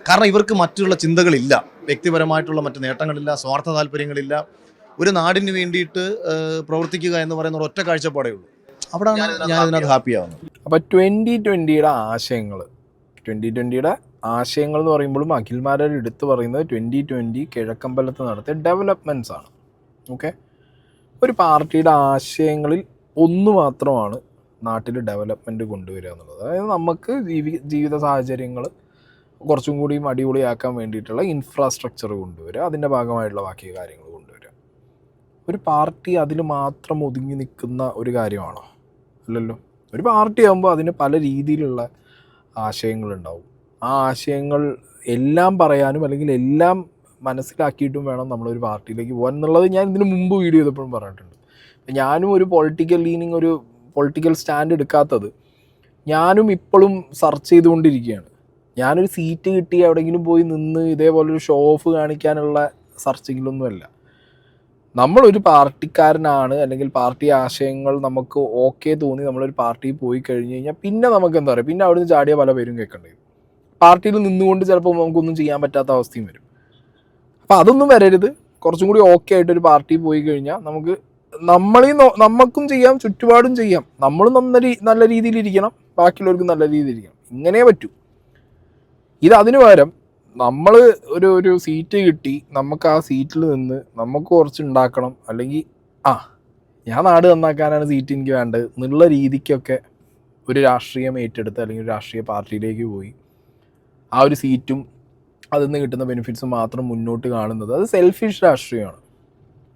കാരണം ഇവർക്ക് മറ്റുള്ള ചിന്തകളില്ല, വ്യക്തിപരമായിട്ടുള്ള മറ്റ് നേട്ടങ്ങളില്ല, സ്വാർത്ഥ താല്പര്യങ്ങളില്ല. ഒരു നാടിന് വേണ്ടിയിട്ട് പ്രവർത്തിക്കുക എന്ന് പറയുന്ന ഒരൊറ്റ കാഴ്ചപ്പാടേ ഉള്ളൂ. അവിടെയാണ് ഞാൻ ഇതിനകത്ത് ഹാപ്പിയാവുന്നത്. അപ്പോൾ 2020 ആശയങ്ങൾ എന്ന് പറയുമ്പോഴും അഖിൽമാരാർ എടുത്തു പറയുന്നത് 2020 കിഴക്കമ്പലത്ത് നടത്തിയ ഡെവലപ്മെൻറ്റ്സ് ആണ്. ഓക്കെ, ഒരു പാർട്ടിയുടെ ആശയങ്ങളിൽ ഒന്ന് മാത്രമാണ് നാട്ടിൽ ഡെവലപ്മെൻറ്റ് കൊണ്ടുവരിക എന്നുള്ളത്. അതായത് നമുക്ക് ജീവിത സാഹചര്യങ്ങൾ കുറച്ചും കൂടിയും അടിപൊളിയാക്കാൻ വേണ്ടിയിട്ടുള്ള ഇൻഫ്രാസ്ട്രക്ചർ കൊണ്ടുവരിക, അതിൻ്റെ ഭാഗമായിട്ടുള്ള ബാക്കി കാര്യങ്ങൾ കൊണ്ടുവരിക. ഒരു പാർട്ടി അതിൽ മാത്രം ഒതുങ്ങി നിൽക്കുന്ന ഒരു കാര്യമാണോ? അല്ലല്ലോ. ഒരു പാർട്ടി ആകുമ്പോൾ അതിന് പല രീതിയിലുള്ള ആശയങ്ങളുണ്ടാവും. ആ ആശയങ്ങൾ എല്ലാം പറയാനും അല്ലെങ്കിൽ എല്ലാം മനസ്സിലാക്കിയിട്ടും വേണം നമ്മളൊരു പാർട്ടിയിലേക്ക് പോകാൻ എന്നുള്ളത് ഞാൻ ഇതിന് മുമ്പ് വീഡിയോ ചെയ്തപ്പോഴും പറഞ്ഞിട്ടുണ്ട്. ഞാനും ഒരു പൊളിറ്റിക്കൽ ലീനിങ്, ഒരു പൊളിറ്റിക്കൽ സ്റ്റാൻഡ് എടുക്കാത്തത് ഞാനും ഇപ്പോഴും സെർച്ച് ചെയ്തുകൊണ്ടിരിക്കുകയാണ്. ഞാനൊരു സീറ്റ് കിട്ടി എവിടെയെങ്കിലും പോയി നിന്ന് ഇതേപോലൊരു ഷോ ഓഫ് കാണിക്കാനുള്ള സെർച്ചിങ്ങിലൊന്നുമല്ല. നമ്മളൊരു പാർട്ടിക്കാരനാണ്, അല്ലെങ്കിൽ പാർട്ടി ആശയങ്ങൾ നമുക്ക് ഓക്കെ തോന്നി നമ്മളൊരു പാർട്ടിയിൽ പോയി കഴിഞ്ഞ് കഴിഞ്ഞാൽ പിന്നെ നമുക്ക് എന്താ പറയുക, പിന്നെ അവിടുന്ന് ചാടിയ പല പേരും കേൾക്കേണ്ടി വരും. പാർട്ടിയിൽ നിന്നുകൊണ്ട് ചിലപ്പോൾ നമുക്കൊന്നും ചെയ്യാൻ പറ്റാത്ത അവസ്ഥയും വരും. അപ്പോൾ അതൊന്നും വരരുത്. കുറച്ചും കൂടി ഓക്കെ ആയിട്ടൊരു പാർട്ടിയിൽ പോയി കഴിഞ്ഞാൽ നമുക്കും ചെയ്യാം, ചുറ്റുപാടും ചെയ്യാം. നമ്മളും നല്ല രീതിയിലിരിക്കണം, ബാക്കിയുള്ളവർക്കും നല്ല രീതിയിലിരിക്കണം. ഇങ്ങനെ പറ്റൂ. അതിനു പകരം നമ്മൾ ഒരു സീറ്റ് കിട്ടി, നമുക്ക് ആ സീറ്റിൽ നിന്ന് നമുക്ക് കുറച്ച് ഉണ്ടാക്കണം, അല്ലെങ്കിൽ ഞാൻ നാട് നന്നാക്കാനാണ് സീറ്റ് എനിക്ക് വേണ്ടത് എന്നുള്ള രീതിക്കൊക്കെ ഒരു രാഷ്ട്രീയം ഏറ്റെടുത്ത് അല്ലെങ്കിൽ ഒരു രാഷ്ട്രീയ പാർട്ടിയിലേക്ക് പോയി ആ ഒരു സീറ്റും അതിൽ നിന്ന് കിട്ടുന്ന ബെനിഫിറ്റ്സും മാത്രം മുന്നോട്ട് കാണുന്നത്, അത് സെൽഫിഷ് രാഷ്ട്രീയമാണ്.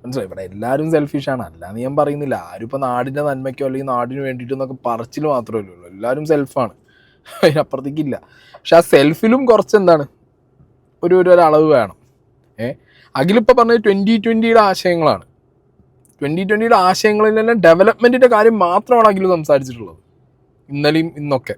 മനസ്സിലായി? ഇവിടെ എല്ലാവരും സെൽഫിഷാണ്, അല്ലാന്ന് ഞാൻ പറയുന്നില്ല. ആരും ഇപ്പോൾ നാടിൻ്റെ നന്മയ്ക്കോ അല്ലെങ്കിൽ നാടിന് വേണ്ടിയിട്ടെന്നൊക്കെ പറച്ചിൽ മാത്രമേ ഉള്ളൂ. എല്ലാവരും സെൽഫാണ്, അതിനപ്പുറത്തേക്കില്ല. പക്ഷെ ആ സെൽഫിലും കുറച്ച് എന്താണ് ഒരളവ് വേണം. അഖിലിപ്പോൾ പറഞ്ഞത് 2020 ആശയങ്ങളാണ്. 2020 ആശയങ്ങളിൽ തന്നെ ഡെവലപ്മെൻറ്റിൻ്റെ കാര്യം മാത്രമാണ് അഖിൽ സംസാരിച്ചിട്ടുള്ളത് ഇന്നലെയും ഇന്നൊക്കെ.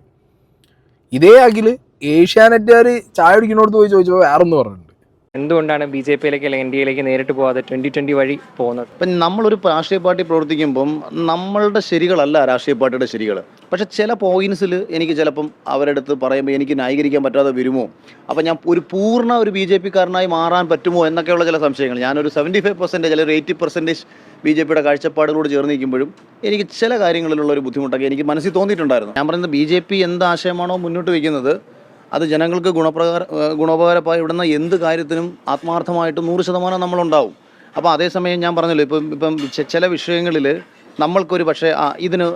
ഇതേ അഖിൽ ഏഷ്യാനെറ്റുകാർ ചായ കുടിക്കുന്നോടത്ത് പോയി ചോദിച്ചപ്പോൾ വേറൊന്ന് പറഞ്ഞിട്ടുണ്ട്. എന്തുകൊണ്ടാണ് BJP അല്ലെങ്കിൽ NDAയിലേക്ക് നേരിട്ട് പോകാതെ 2020 വഴി പോകുന്നത്? ഇപ്പം നമ്മളൊരു രാഷ്ട്രീയ പാർട്ടി പ്രവർത്തിക്കുമ്പം നമ്മളുടെ ശരികളല്ല രാഷ്ട്രീയ പാർട്ടിയുടെ ശരികൾ. പക്ഷേ ചില പോയിന്റ്സിൽ എനിക്ക് ചിലപ്പം അവരെടുത്ത് പറയുമ്പോൾ എനിക്ക് ന്യായീകരിക്കാൻ പറ്റാതെ വരുമോ, അപ്പം ഞാൻ ഒരു പൂർണ്ണ ഒരു BJP-കാരനായി മാറാൻ പറ്റുമോ എന്നൊക്കെയുള്ള ചില സംശയങ്ങൾ. ഞാനൊരു 75% അല്ലെങ്കിൽ ഒരു 80% BJP-യുടെ കാഴ്ചപ്പാടുകളോട് ചേർന്ന് നിൽക്കുമ്പോഴും എനിക്ക് ചില കാര്യങ്ങളിലുള്ള ഒരു ബുദ്ധിമുട്ടൊക്കെ എനിക്ക് മനസ്സിൽ തോന്നിയിട്ടുണ്ടായിരുന്നു. ഞാൻ പറയുന്നത് BJP എന്ത് ആശയമാണോ മുന്നോട്ട് വയ്ക്കുന്നത് അത് ജനങ്ങൾക്ക് ഗുണോപകാരമായി ഇവിടുന്ന എന്ത് കാര്യത്തിനും ആത്മാർത്ഥമായിട്ട് 100% നമ്മളുണ്ടാവും. അപ്പോൾ അതേസമയം ഞാൻ പറഞ്ഞല്ലോ, ഇപ്പം ചില വിഷയങ്ങളിൽ നമ്മൾക്കൊരു പക്ഷേ ഇതിന്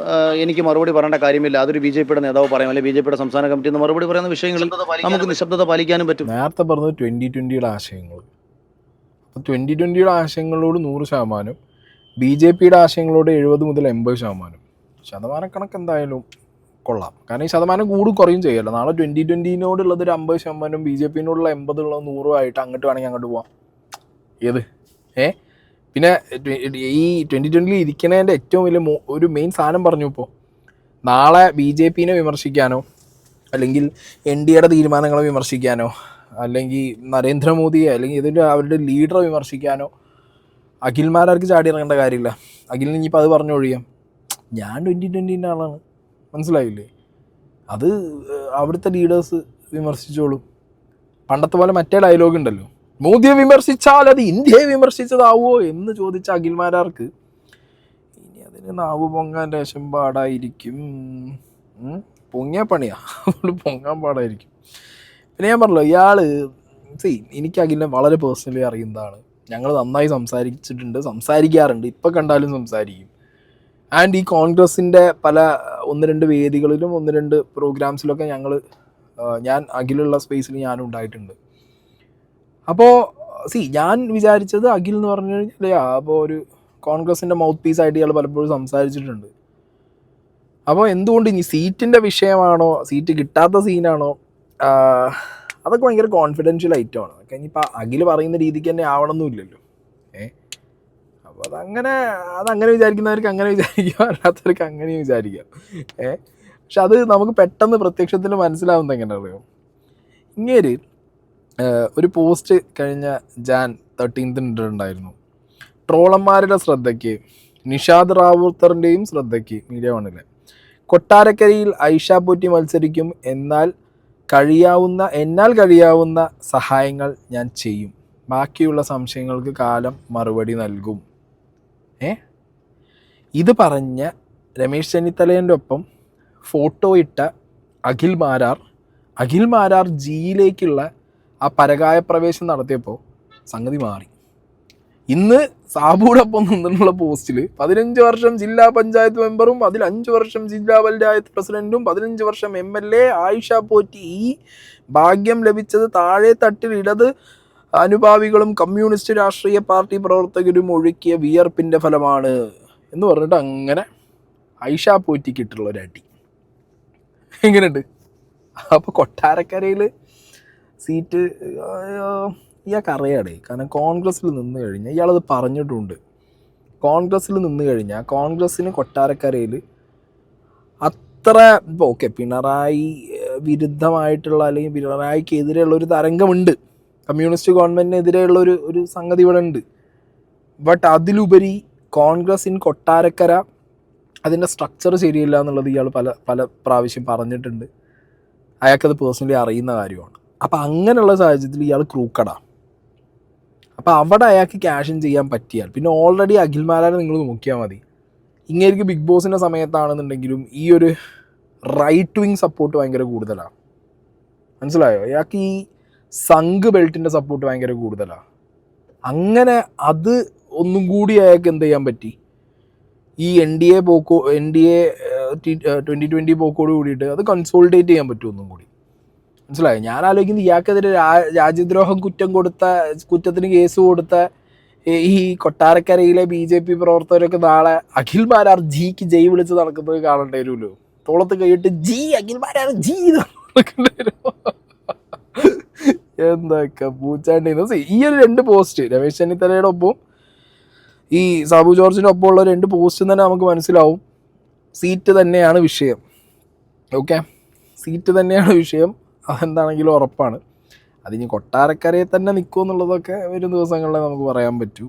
എനിക്ക് മറുപടി പറയേണ്ട കാര്യമില്ല, അതൊരു BJP-യുടെ നേതാവ് പറയാം, അല്ലെങ്കിൽ BJP-യുടെ സംസ്ഥാന കമ്മിറ്റി എന്ന് മറുപടി പറയുന്ന വിഷയങ്ങളിൽ നമുക്ക് നിശബ്ദത പാലിക്കാനും പറ്റും. നേരത്തെ പറഞ്ഞത് 2020 ആശയങ്ങൾ. അപ്പോൾ 2020 ആശയങ്ങളോട് 100%, BJP-യുടെ ആശയങ്ങളോട് 70 മുതൽ 80%. ശതമാനക്കണക്ക് എന്തായാലും കൊള്ളാം. കാരണം ഈ ശതമാനം കൂടും കുറയും ചെയ്യല്ലോ. നാളെ 2020-നോടുള്ളത് ഒരു 50%, BJP-നോടുള്ള 80 100 ആയിട്ട് അങ്ങോട്ട് വേണമെങ്കിൽ അങ്ങോട്ട് പോവാം. പിന്നെ ഈ 2020 ഇരിക്കുന്നതിൻ്റെ ഏറ്റവും വലിയ ഒരു മെയിൻ സാധനം പറഞ്ഞു. ഇപ്പോൾ നാളെ BJP-നെ വിമർശിക്കാനോ അല്ലെങ്കിൽ NDAയുടെ തീരുമാനങ്ങളെ വിമർശിക്കാനോ അല്ലെങ്കിൽ നരേന്ദ്രമോദിയെ അല്ലെങ്കിൽ അവരുടെ ലീഡറെ വിമർശിക്കാനോ അഖിൽമാരാർക്ക് ചാടി ഇറങ്ങേണ്ട കാര്യമില്ല. അഖിലിന് ഇനിയിപ്പോൾ അത് പറഞ്ഞൊഴിയാം, ഞാൻ 2020-ൻ്റെ ആളാണ്. മനസ്സിലായില്ലേ? അത് അവിടുത്തെ ലീഡേഴ്സ് വിമർശിച്ചോളും. പണ്ടത്തെ പോലെ മറ്റേ ഡയലോഗ് ഉണ്ടല്ലോ, മോദിയെ വിമർശിച്ചാൽ അത് ഇന്ത്യയെ വിമർശിച്ചതാവോ എന്ന് ചോദിച്ച അഖിൽമാരാർക്ക് ഇനി അതിന് നാവ് പൊങ്ങാൻ ലേശം പാടായിരിക്കും. പൊങ്ങിയ പണിയാ, അതുകൊണ്ട് പൊങ്ങാൻ പാടായിരിക്കും. പിന്നെ ഞാൻ പറഞ്ഞല്ലോ, എനിക്ക് അഖിലിനെ വളരെ പേഴ്സണലി അറിയുന്നതാണ്. ഞങ്ങൾ നന്നായി സംസാരിക്കാറുണ്ട്, ഇപ്പം കണ്ടാലും സംസാരിക്കും. ആൻഡ് ഈ കോൺഗ്രസിൻ്റെ പല 1-2 വേദികളിലും 1-2 പ്രോഗ്രാംസിലൊക്കെ ഞാൻ അഖിലുള്ള സ്പേസിൽ ഞാനും ഉണ്ടായിട്ടുണ്ട്. അപ്പോൾ ഞാൻ വിചാരിച്ചത് അഖിൽ എന്ന് പറഞ്ഞു കഴിഞ്ഞാൽ അപ്പോൾ ഒരു കോൺഗ്രസിൻ്റെ മൗത്ത് പീസ് ആയിട്ട് ഇയാൾ പലപ്പോഴും സംസാരിച്ചിട്ടുണ്ട്. അപ്പോൾ എന്തുകൊണ്ട് ഇനി സീറ്റിൻ്റെ വിഷയമാണോ, സീറ്റ് കിട്ടാത്ത സീനാണോ, അതൊക്കെ ഭയങ്കര കോൺഫിഡൻഷ്യൽ ഐറ്റമാണ്. അതൊക്കെ ഇനിയിപ്പോൾ അഖിൽ പറയുന്ന രീതിക്ക് തന്നെ ആവണമെന്നില്ലല്ലോ. അപ്പോൾ അതങ്ങനെ വിചാരിക്കുന്നവർക്ക് അങ്ങനെ വിചാരിക്കാം, അല്ലാത്തവർക്ക് അങ്ങനെ വിചാരിക്കാം. പക്ഷെ അത് നമുക്ക് പെട്ടെന്ന് പ്രത്യക്ഷത്തിൽ മനസ്സിലാവുന്നത് എങ്ങനെ അറിയാം? ഇങ്ങേര് ഒരു പോസ്റ്റ് കഴിഞ്ഞ Jan 13 ഇട്ടിട്ടുണ്ടായിരുന്നു. ട്രോളന്മാരുടെ ശ്രദ്ധയ്ക്ക്, നിഷാദ് റാവുത്തറിൻ്റെയും ശ്രദ്ധയ്ക്ക്, മീഡിയ വണ്ണിലെ കൊട്ടാരക്കരയിൽ ഐഷ പോറ്റി മത്സരിക്കും, എന്നാൽ കഴിയാവുന്ന സഹായങ്ങൾ ഞാൻ ചെയ്യും, ബാക്കിയുള്ള സംശയങ്ങൾക്ക് കാലം മറുപടി നൽകും. ഇത് പറഞ്ഞ രമേശ് ചെന്നിത്തലേൻ്റെ ഒപ്പം ഫോട്ടോ ഇട്ട അഖിൽ മാരാർ ജിയിലേക്കുള്ള ആ പരകായ പ്രവേശം നടത്തിയപ്പോൾ സംഗതി മാറി. ഇന്ന് സാബുവിനൊപ്പം നിന്നുള്ള പോസ്റ്റിൽ 15 വർഷം ജില്ലാ പഞ്ചായത്ത് മെമ്പറും അതിൽ 5 വർഷം ജില്ലാ പഞ്ചായത്ത് പ്രസിഡന്റും 15 വർഷം MLA ആയിഷ പോറ്റി, ഈ ഭാഗ്യം ലഭിച്ചത് താഴെ തട്ടിൽ ഇടത് അനുഭാവികളും കമ്മ്യൂണിസ്റ്റ് രാഷ്ട്രീയ പാർട്ടി പ്രവർത്തകരും ഒഴുക്കിയ വിയർപ്പിൻ്റെ ഫലമാണ് എന്ന് പറഞ്ഞിട്ട് അങ്ങനെ ആയിഷ പോറ്റിക്കിട്ടുള്ള ഒരു അടി. എങ്ങനെയുണ്ട്? അപ്പോൾ കൊട്ടാരക്കരയിൽ സീറ്റ് ഇയാൾക്ക് അറിയാടേ. കാരണം കോൺഗ്രസ്സിൽ നിന്ന് കഴിഞ്ഞാൽ ഇയാളത് പറഞ്ഞിട്ടുണ്ട്. കോൺഗ്രസ്സിൽ നിന്ന് കഴിഞ്ഞാൽ കോൺഗ്രസ്സിന് കൊട്ടാരക്കരയിൽ അത്ര ഇപ്പോൾ ഓക്കെ പിണറായി വിരുദ്ധമായിട്ടുള്ള അല്ലെങ്കിൽ പിണറായിക്കെതിരെയുള്ള ഒരു തരംഗമുണ്ട്, കമ്മ്യൂണിസ്റ്റ് ഗവൺമെൻറ്റിനെതിരെയുള്ള ഒരു സംഗതി ഇവിടെ ഉണ്ട്. ബട്ട് അതിലുപരി കോൺഗ്രസ് ഇൻ കൊട്ടാരക്കര അതിൻ്റെ സ്ട്രക്ചർ ശരിയല്ല എന്നുള്ളത് ഇയാൾ പല പ്രാവശ്യം പറഞ്ഞിട്ടുണ്ട്. അയാൾക്കത് പേഴ്സണലി അറിയുന്ന കാര്യമാണ്. അപ്പം അങ്ങനെയുള്ള സാഹചര്യത്തിൽ ഇയാൾ ക്രൂക്കടാണ്. അപ്പോൾ അവിടെ അയാൾക്ക് ക്യാഷ് ചെയ്യാൻ പറ്റിയാൽ പിന്നെ ഓൾറെഡി അഖിൽമാരാനെ നിങ്ങൾ നോക്കിയാൽ മതി. ഇങ്ങേക്ക് ബിഗ് ബോസിൻ്റെ സമയത്താണെന്നുണ്ടെങ്കിലും ഈ ഒരു റൈറ്റ് വിങ് സപ്പോർട്ട് ഭയങ്കര കൂടുതലാണ്. മനസ്സിലായോ? അയാൾക്ക് ഈ സംഘ് ബെൽറ്റിൻ്റെ സപ്പോർട്ട് ഭയങ്കര കൂടുതലാണ്. അങ്ങനെ അത് ഒന്നും കൂടി അയാൾക്ക് എന്ത് ചെയ്യാൻ പറ്റി, ഈ NDA 2020 പോക്കോട് കൂടിയിട്ട് അത് കൺസോൾട്ടേറ്റ് ചെയ്യാൻ പറ്റും ഒന്നും കൂടി. മനസ്സിലായോ? ഞാൻ ആലോചിക്കുന്നത് ഇയാൾക്കെതിരെ രാജ്യദ്രോഹം കുറ്റത്തിന് കേസ് കൊടുത്ത ഈ കൊട്ടാരക്കരയിലെ BJP പ്രവർത്തകരൊക്കെ നാളെ അഖിൽമാരാർ ജിക്ക് ജയ് വിളിച്ച് നടക്കുന്നത് കാണേണ്ടി വരുമല്ലോ. തോളത്ത് കൈയിട്ട് അഖിൽമാരാർ ജി നടക്കേണ്ടി വരും. എന്തൊക്കെ പൂച്ചാണ്ടിന്ന്. ഈ ഒരു 2 പോസ്റ്റ് രമേശ് ചെന്നിത്തലയുടെ ഒപ്പം ഈ സാബു ജോർജിൻ്റെ ഒപ്പമുള്ള 2 പോസ്റ്റ് തന്നെ നമുക്ക് മനസ്സിലാവും സീറ്റ് തന്നെയാണ് വിഷയം. ഓക്കെ, സീറ്റ് തന്നെയാണ് വിഷയം, അതെന്താണെങ്കിലും ഉറപ്പാണ്. അതിന് കൊട്ടാരക്കരയിൽ തന്നെ നിൽക്കുമെന്നുള്ളതൊക്കെ വരും ദിവസങ്ങളിലെ നമുക്ക് പറയാൻ പറ്റൂ.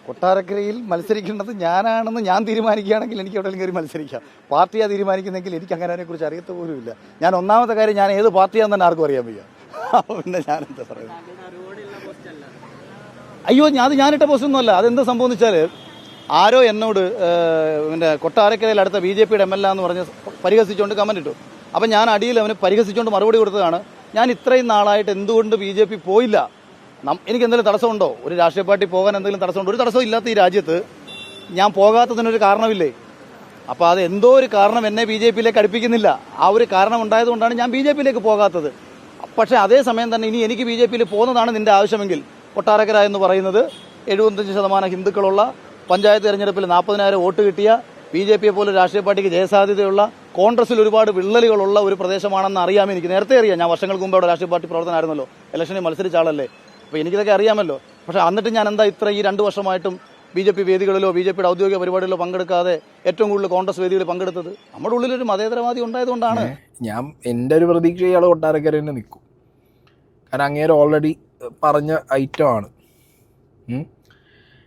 കൊട്ടാരക്കരയിൽ മത്സരിക്കേണ്ടത് ഞാനാണെന്ന് ഞാൻ തീരുമാനിക്കുകയാണെങ്കിൽ എനിക്ക് എവിടെയെങ്കിലും കയറി മത്സരിക്കാം. പാർട്ടിയാണ് തീരുമാനിക്കുന്നെങ്കിൽ എനിക്ക് അങ്ങനെ അതിനെക്കുറിച്ച് അറിയത്ത പോലുമില്ല. ഞാൻ ഒന്നാമത്തെ കാര്യം ഞാൻ ഏത് പാർട്ടിയാണെന്ന് തന്നെ ആർക്കും അറിയാൻ വയ്യ. പിന്നെ ഞാനെന്താ പറയുന്നത്? അയ്യോ, ഞാനിട്ട പോസ്റ്റൊന്നുമല്ല. അതെന്താ സംഭവം എന്ന് വെച്ചാൽ ആരോ എന്നോട് പിന്നെ കൊട്ടാരക്കരയിൽ അടുത്ത BJPയുടെ MLA എന്ന് പറഞ്ഞ് പരിഹസിച്ചുകൊണ്ട് കമന്റ് ഇട്ടു. അപ്പം ഞാൻ അടിയിൽ അവന് പരിഹസിച്ചുകൊണ്ട് മറുപടി കൊടുത്തതാണ്, ഞാൻ ഇത്രയും നാളായിട്ട് എന്തുകൊണ്ട് BJP പോയില്ല, എനിക്ക് എന്തെങ്കിലും തടസ്സമുണ്ടോ? ഒരു രാഷ്ട്രീയ പാർട്ടി പോകാൻ എന്തെങ്കിലും തടസ്സമുണ്ടോ? ഒരു തടസ്സവും ഇല്ലാത്ത ഈ രാജ്യത്ത് ഞാൻ പോകാത്തതിനൊരു കാരണമില്ലേ? അപ്പോൾ അത് എന്തോ ഒരു കാരണം എന്നെ BJPയിലേക്ക് അടുപ്പിക്കുന്നില്ല. ആ ഒരു കാരണം ഉണ്ടായതുകൊണ്ടാണ് ഞാൻ BJPയിലേക്ക് പോകാത്തത്. പക്ഷേ അതേസമയം തന്നെ ഇനി എനിക്ക് BJPയിൽ പോകുന്നതാണ് നിന്റെ ആവശ്യമെങ്കിൽ കൊട്ടാരക്കര എന്ന് പറയുന്നത് 75% ഹിന്ദുക്കളുള്ള, പഞ്ചായത്ത് തെരഞ്ഞെടുപ്പിൽ 40,000 വോട്ട് കിട്ടിയ, BJPയെ പോലെ രാഷ്ട്രീയ പാർട്ടിക്ക് ജയസാധ്യതയുള്ള, കോൺഗ്രസിൽ ഒരുപാട് വിള്ളലുകളുള്ള ഒരു പ്രദേശമാണെന്ന് അറിയാം. എനിക്ക് നേരത്തെ അറിയാം. ഞാൻ വർഷങ്ങൾക്ക് മുമ്പ് അവിടെ രാഷ്ട്രീയ പാർട്ടി പ്രവർത്തനമായിരുന്നല്ലോ, ഇലക്ഷനിൽ മത്സരിച്ച ആളല്ലേ. അപ്പോൾ എനിക്കിതൊക്കെ അറിയാമല്ലോ. പക്ഷേ എന്നിട്ട് ഞാൻ എന്താ ഈ 2 വർഷമായിട്ടും BJP വേദികളിലോ BJPയുടെ ഔദ്യോഗിക പരിപാടികളിലോ പങ്കെടുക്കാതെ ഏറ്റവും കൂടുതൽ കോൺഗ്രസ് വേദികളിൽ പങ്കെടുത്തത്? നമ്മുടെ ഉള്ളിലൊരു മതേതരവാദി ഉണ്ടായതുകൊണ്ടാണ്. എൻ്റെ ഒരു പ്രതീക്ഷ ഇയാൾ കൊട്ടാരക്കര തന്നെ നിൽക്കും. കാരണം അങ്ങേര് ഓൾറെഡി പറഞ്ഞ ഐറ്റമാണ്.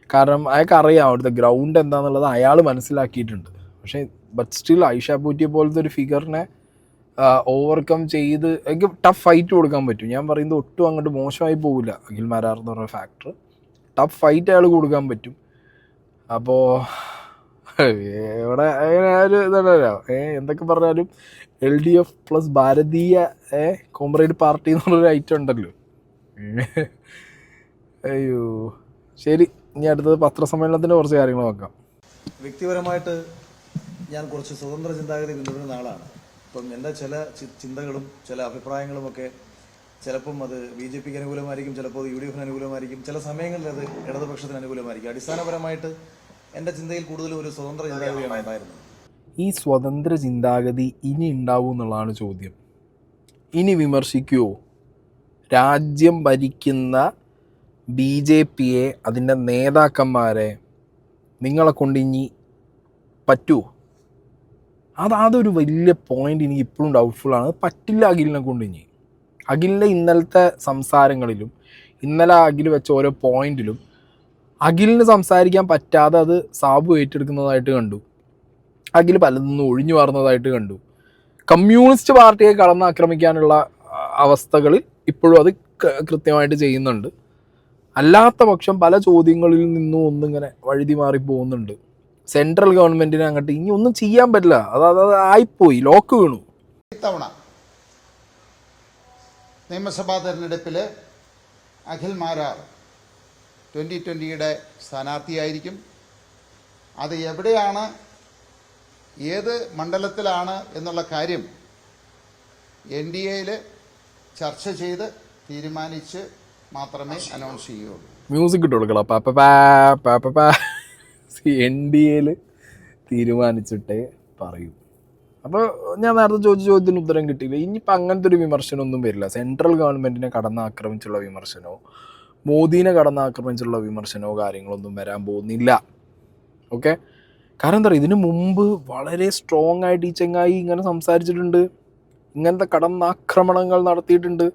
കാരണം അയാൾക്ക് അറിയാം അവിടുത്തെ ഗ്രൗണ്ട് എന്താണെന്നുള്ളത് അയാൾ മനസ്സിലാക്കിയിട്ടുണ്ട്. പക്ഷേ ബട്ട് സ്റ്റിൽ ആയിഷ പോറ്റിയെ പോലത്തെ ഒരു ഫിഗറിനെ ഓവർകം ചെയ്ത് എനിക്ക് ടഫ് ഫൈറ്റ് കൊടുക്കാൻ പറ്റും. ഞാൻ പറയുന്നത് ഒട്ടും അങ്ങോട്ട് മോശമായി പോകില്ല. അഖിൽമാരാർ എന്ന് പറഞ്ഞ ഫാക്ടർ ടഫ് ഫൈറ്റ് അയാൾ കൊടുക്കാൻ പറ്റും. അപ്പോൾ ഇവിടെ ഒരു ഇതല്ലോ എന്തൊക്കെ പറഞ്ഞാലും LDF പ്ലസ് ഭാരതീയ കോമ്രേഡ് പാർട്ടി എന്ന് പറഞ്ഞൊരു ഐറ്റം ഉണ്ടല്ലോ. അയ്യോ ശരി, ഇനി അടുത്തത് പത്രസമ്മേളനത്തിൻ്റെ കുറച്ച് കാര്യങ്ങൾ നോക്കാം. വ്യക്തിപരമായിട്ട് ഞാൻ കുറച്ച് സ്വതന്ത്ര ചിന്താഗതി പിന്തുടരുന്ന ആളാണ്. ഇപ്പം എൻ്റെ ചില ചിന്തകളും ചില അഭിപ്രായങ്ങളുമൊക്കെ ചിലപ്പം അത് BJPക്ക് അനുകൂലമായിരിക്കും, ചിലപ്പോൾ അത് UDFന് അനുകൂലമായിരിക്കും, ചില സമയങ്ങളിൽ അത് ഇടതുപക്ഷത്തിന് അനുകൂലമായിരിക്കും. അടിസ്ഥാനപരമായിട്ട് എൻ്റെ ചിന്തയിൽ കൂടുതലും ഒരു സ്വതന്ത്ര ചിന്താഗതിയാണ് ഉണ്ടായിരുന്നത്. ഈ സ്വതന്ത്ര ചിന്താഗതി ഇനി ഉണ്ടാവും എന്നുള്ളതാണ് ചോദ്യം. ഇനി വിമർശിക്കുമോ? രാജ്യം ഭരിക്കുന്ന BJPയെ, അതിൻ്റെ നേതാക്കന്മാരെ നിങ്ങളെ കൊണ്ട് ഇനി പറ്റുമോ? അതൊരു വലിയ പോയിന്റ് എനിക്ക് ഇപ്പോഴും ഡൗട്ട്ഫുള്ളാണ്. പറ്റില്ല അഖിലിനെ കൊണ്ട് ഇനി. അഖിലിൻ്റെ ഇന്നലത്തെ സംസാരങ്ങളിലും ഇന്നലെ അഖിൽ വെച്ച ഓരോ പോയിന്റിലും അഖിലിന് സംസാരിക്കാൻ പറ്റാതെ അത് സാബു ഏറ്റെടുക്കുന്നതായിട്ട് കണ്ടു. അഖിൽ പലതൊന്നും ഒഴിഞ്ഞു മാറുന്നതായിട്ട് കണ്ടു. കമ്മ്യൂണിസ്റ്റ് പാർട്ടിയെ കടന്നാക്രമിക്കാനുള്ള അവസ്ഥകൾ ഇപ്പോഴും അത് കൃത്യമായിട്ട് ചെയ്യുന്നുണ്ട്. അല്ലാത്ത പക്ഷം പല ചോദ്യങ്ങളിൽ നിന്നും ഒന്നിങ്ങനെ വഴുതി മാറി പോകുന്നുണ്ട്. സെൻട്രൽ ഗവൺമെൻറ്റിന് അങ്ങോട്ട് ഇനി ഒന്നും ചെയ്യാൻ പറ്റില്ല. അത് ആയിപ്പോയി, ലോക്ക് വീണു. ഇത്തവണ നിയമസഭാ തെരഞ്ഞെടുപ്പിൽ അഖിൽ മാരാർ 2020 സ്ഥാനാർത്ഥിയായിരിക്കും. അത് എവിടെയാണ്, ഏത് മണ്ഡലത്തിലാണ് എന്നുള്ള കാര്യം NDAയിൽ ചർച്ച ചെയ്ത് തീരുമാനിച്ച് മാത്രമേ അനൗൺസ് ചെയ്യുകയുള്ളൂ. മ്യൂസിക് ഇട്ട് കൊടുക്കണം. NDAയിൽ തീരുമാനിച്ചിട്ടേ പറയൂ. അപ്പോൾ ഞാൻ നേരത്തെ ചോദിച്ച ചോദ്യത്തിന് ഉത്തരം കിട്ടിയില്ല. ഇനിയിപ്പോൾ അങ്ങനത്തെ ഒരു വിമർശനമൊന്നും വരില്ല. സെൻട്രൽ ഗവൺമെൻറ്റിനെ കടന്നാക്രമിച്ചുള്ള വിമർശനമോ മോദീനെ കടന്നാക്രമിച്ചുള്ള വിമർശനമോ കാര്യങ്ങളൊന്നും വരാൻ പോകുന്നില്ല. ഓക്കെ, കാരണം എന്താ പറയുക, ഇതിനു മുമ്പ് വളരെ സ്ട്രോങ് ആയിട്ട് ഈ ചങ്ങായി ഇങ്ങനെ സംസാരിച്ചിട്ടുണ്ട്, ഇങ്ങനത്തെ കടന്നാക്രമണങ്ങൾ നടത്തിയിട്ടുണ്ട്.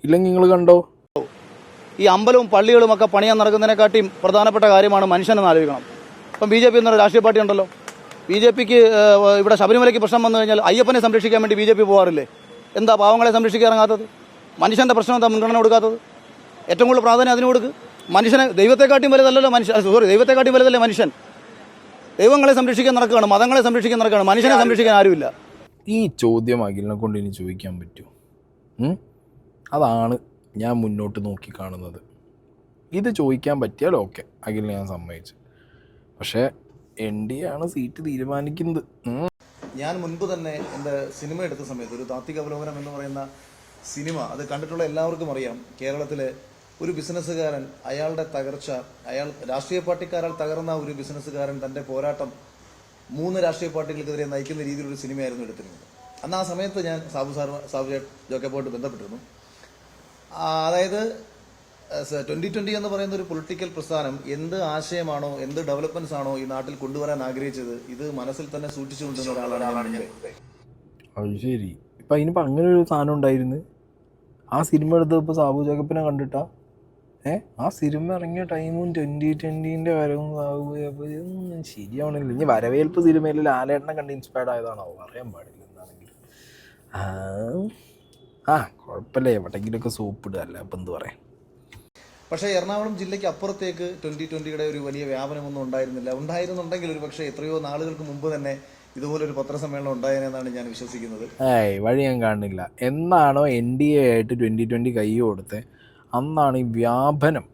ഇല്ലെങ്കിൽ നിങ്ങൾ കണ്ടോ? ഈ അമ്പലവും പള്ളികളും ഒക്കെ പണിയാൻ നടക്കുന്നതിനെക്കാട്ടിയും പ്രധാനപ്പെട്ട കാര്യമാണ് മനുഷ്യനെന്ന് ആലോചിക്കണം. ഇപ്പം BJP എന്നൊരു രാഷ്ട്രീയ പാർട്ടി ഉണ്ടല്ലോ. BJPക്ക് ഇവിടെ ശബരിമലയ്ക്ക് പ്രശ്നം വന്നു കഴിഞ്ഞാൽ അയ്യപ്പനെ സംരക്ഷിക്കാൻ വേണ്ടി BJP പോകാറില്ലേ? എന്താ പാവങ്ങളെ സംരക്ഷിക്കാൻ ഇറങ്ങാത്തത്? മനുഷ്യൻ്റെ പ്രശ്നം എന്താ മുൻഗണന കൊടുക്കാത്തത്? ഏറ്റവും കൂടുതൽ പ്രാധാന്യം അതിന് കൊടുക്ക്. മനുഷ്യനെ ദൈവത്തെക്കാട്ടിയും വലുതല്ലല്ലോ ദൈവത്തെക്കാട്ടിയും വലുതല്ലേ മനുഷ്യൻ. ദൈവങ്ങളെ സംരക്ഷിക്കാൻ നടക്കുകയാണ്, മതങ്ങളെ സംരക്ഷിക്കാൻ നടക്കുകയാണ്, മനുഷ്യനെ സംരക്ഷിക്കാൻ ആരുമില്ല. ഈ ചോദ്യം അഖിലിനെ കൊണ്ട് ഇനി ചോദിക്കാൻ പറ്റുമോ? അതാണ് ഞാൻ മുന്നോട്ട് നോക്കി കാണുന്നത്. ഇത് ചോദിക്കാൻ പറ്റിയാൽ ഓക്കെ, അഖിലിനെ ഞാൻ സമ്മതിച്ചു. പക്ഷേ NDA ആണ് സീറ്റ് തീരുമാനിക്കുന്നത്. ഞാൻ മുൻപ് തന്നെ എൻ്റെ സിനിമ എടുത്ത സമയത്ത് ഒരു താത്വിക അവലോകനം എന്ന് പറയുന്ന സിനിമ അത് കണ്ടിട്ടുള്ള എല്ലാവർക്കും അറിയാം. കേരളത്തിലെ ഒരു ബിസിനസ്സുകാരൻ, അയാളുടെ തകർച്ച, അയാൾ രാഷ്ട്രീയ പാർട്ടിക്കാരാൽ തകർന്ന ഒരു ബിസിനസ്സുകാരൻ തൻ്റെ പോരാട്ടം 3 രാഷ്ട്രീയ പാർട്ടികൾക്കെതിരെ നയിക്കുന്ന രീതിയിലൊരു സിനിമയായിരുന്നു എടുത്തിരുന്നത്. അന്ന് ആ സമയത്ത് ഞാൻ സാബു ജോക്കബോട്ട് ബന്ധപ്പെട്ടിരുന്നു. അതായത് 2020 എന്ന് പറയുന്ന ഒരു പൊളിറ്റിക്കൽ പ്രസ്ഥാനം എന്ത് ആശയമാണോ, എന്ത് ഡെവലപ്മെന്റ്സ് ആണോ ഈ നാട്ടിൽ കൊണ്ടുവരാൻ ആഗ്രഹിച്ചത്, ഇത് മനസ്സിൽ തന്നെ സൂക്ഷിച്ചുകൊണ്ടിരുന്ന ഒരാളാണ്. അത് ശരി. ഇപ്പം അതിനിപ്പോൾ അങ്ങനെ ഒരു സാധനം ഉണ്ടായിരുന്നു. ആ സിനിമ എടുത്തപ്പോൾ സാബു ജേക്കബിനെ കണ്ടിട്ടാ ആ സിനിമ ഇറങ്ങിയ ടൈമും 2020 വരവും ഇതൊന്നും ശരിയാവണില്ല. ഇനി വരവേൽപ്പ് സിനിമയിൽ ലാലേട്ടനെ കണ്ട് ഇൻസ്പയർഡ് ആയതാണോ അറിയാൻ പാടില്ല. എന്താണെങ്കിലും കുഴപ്പമില്ല, എവിടെയെങ്കിലുമൊക്കെ സോപ്പ് ഇടുക, അല്ല അപ്പം എന്ത് പറയാം. പക്ഷേ എറണാകുളം ജില്ലയ്ക്ക് അപ്പുറത്തേക്ക് 2020 ഒരു വലിയ വ്യാപനമൊന്നും ഉണ്ടായിരുന്നില്ല. ഉണ്ടായിരുന്നുണ്ടെങ്കിൽ ഒരു പക്ഷേ എത്രയോ നാളുകൾക്ക് മുമ്പ് തന്നെ ഇതുപോലൊരു പത്രസമ്മേളനം ഉണ്ടായെന്നാണ് ഞാൻ വിശ്വസിക്കുന്നത്. വഴി ഞാൻ കാണുന്നില്ല. എന്നാണോ NDA ആയിട്ട് 2020 കൈ കൊടുത്ത് അന്നാണ് ഈ വ്യാപനം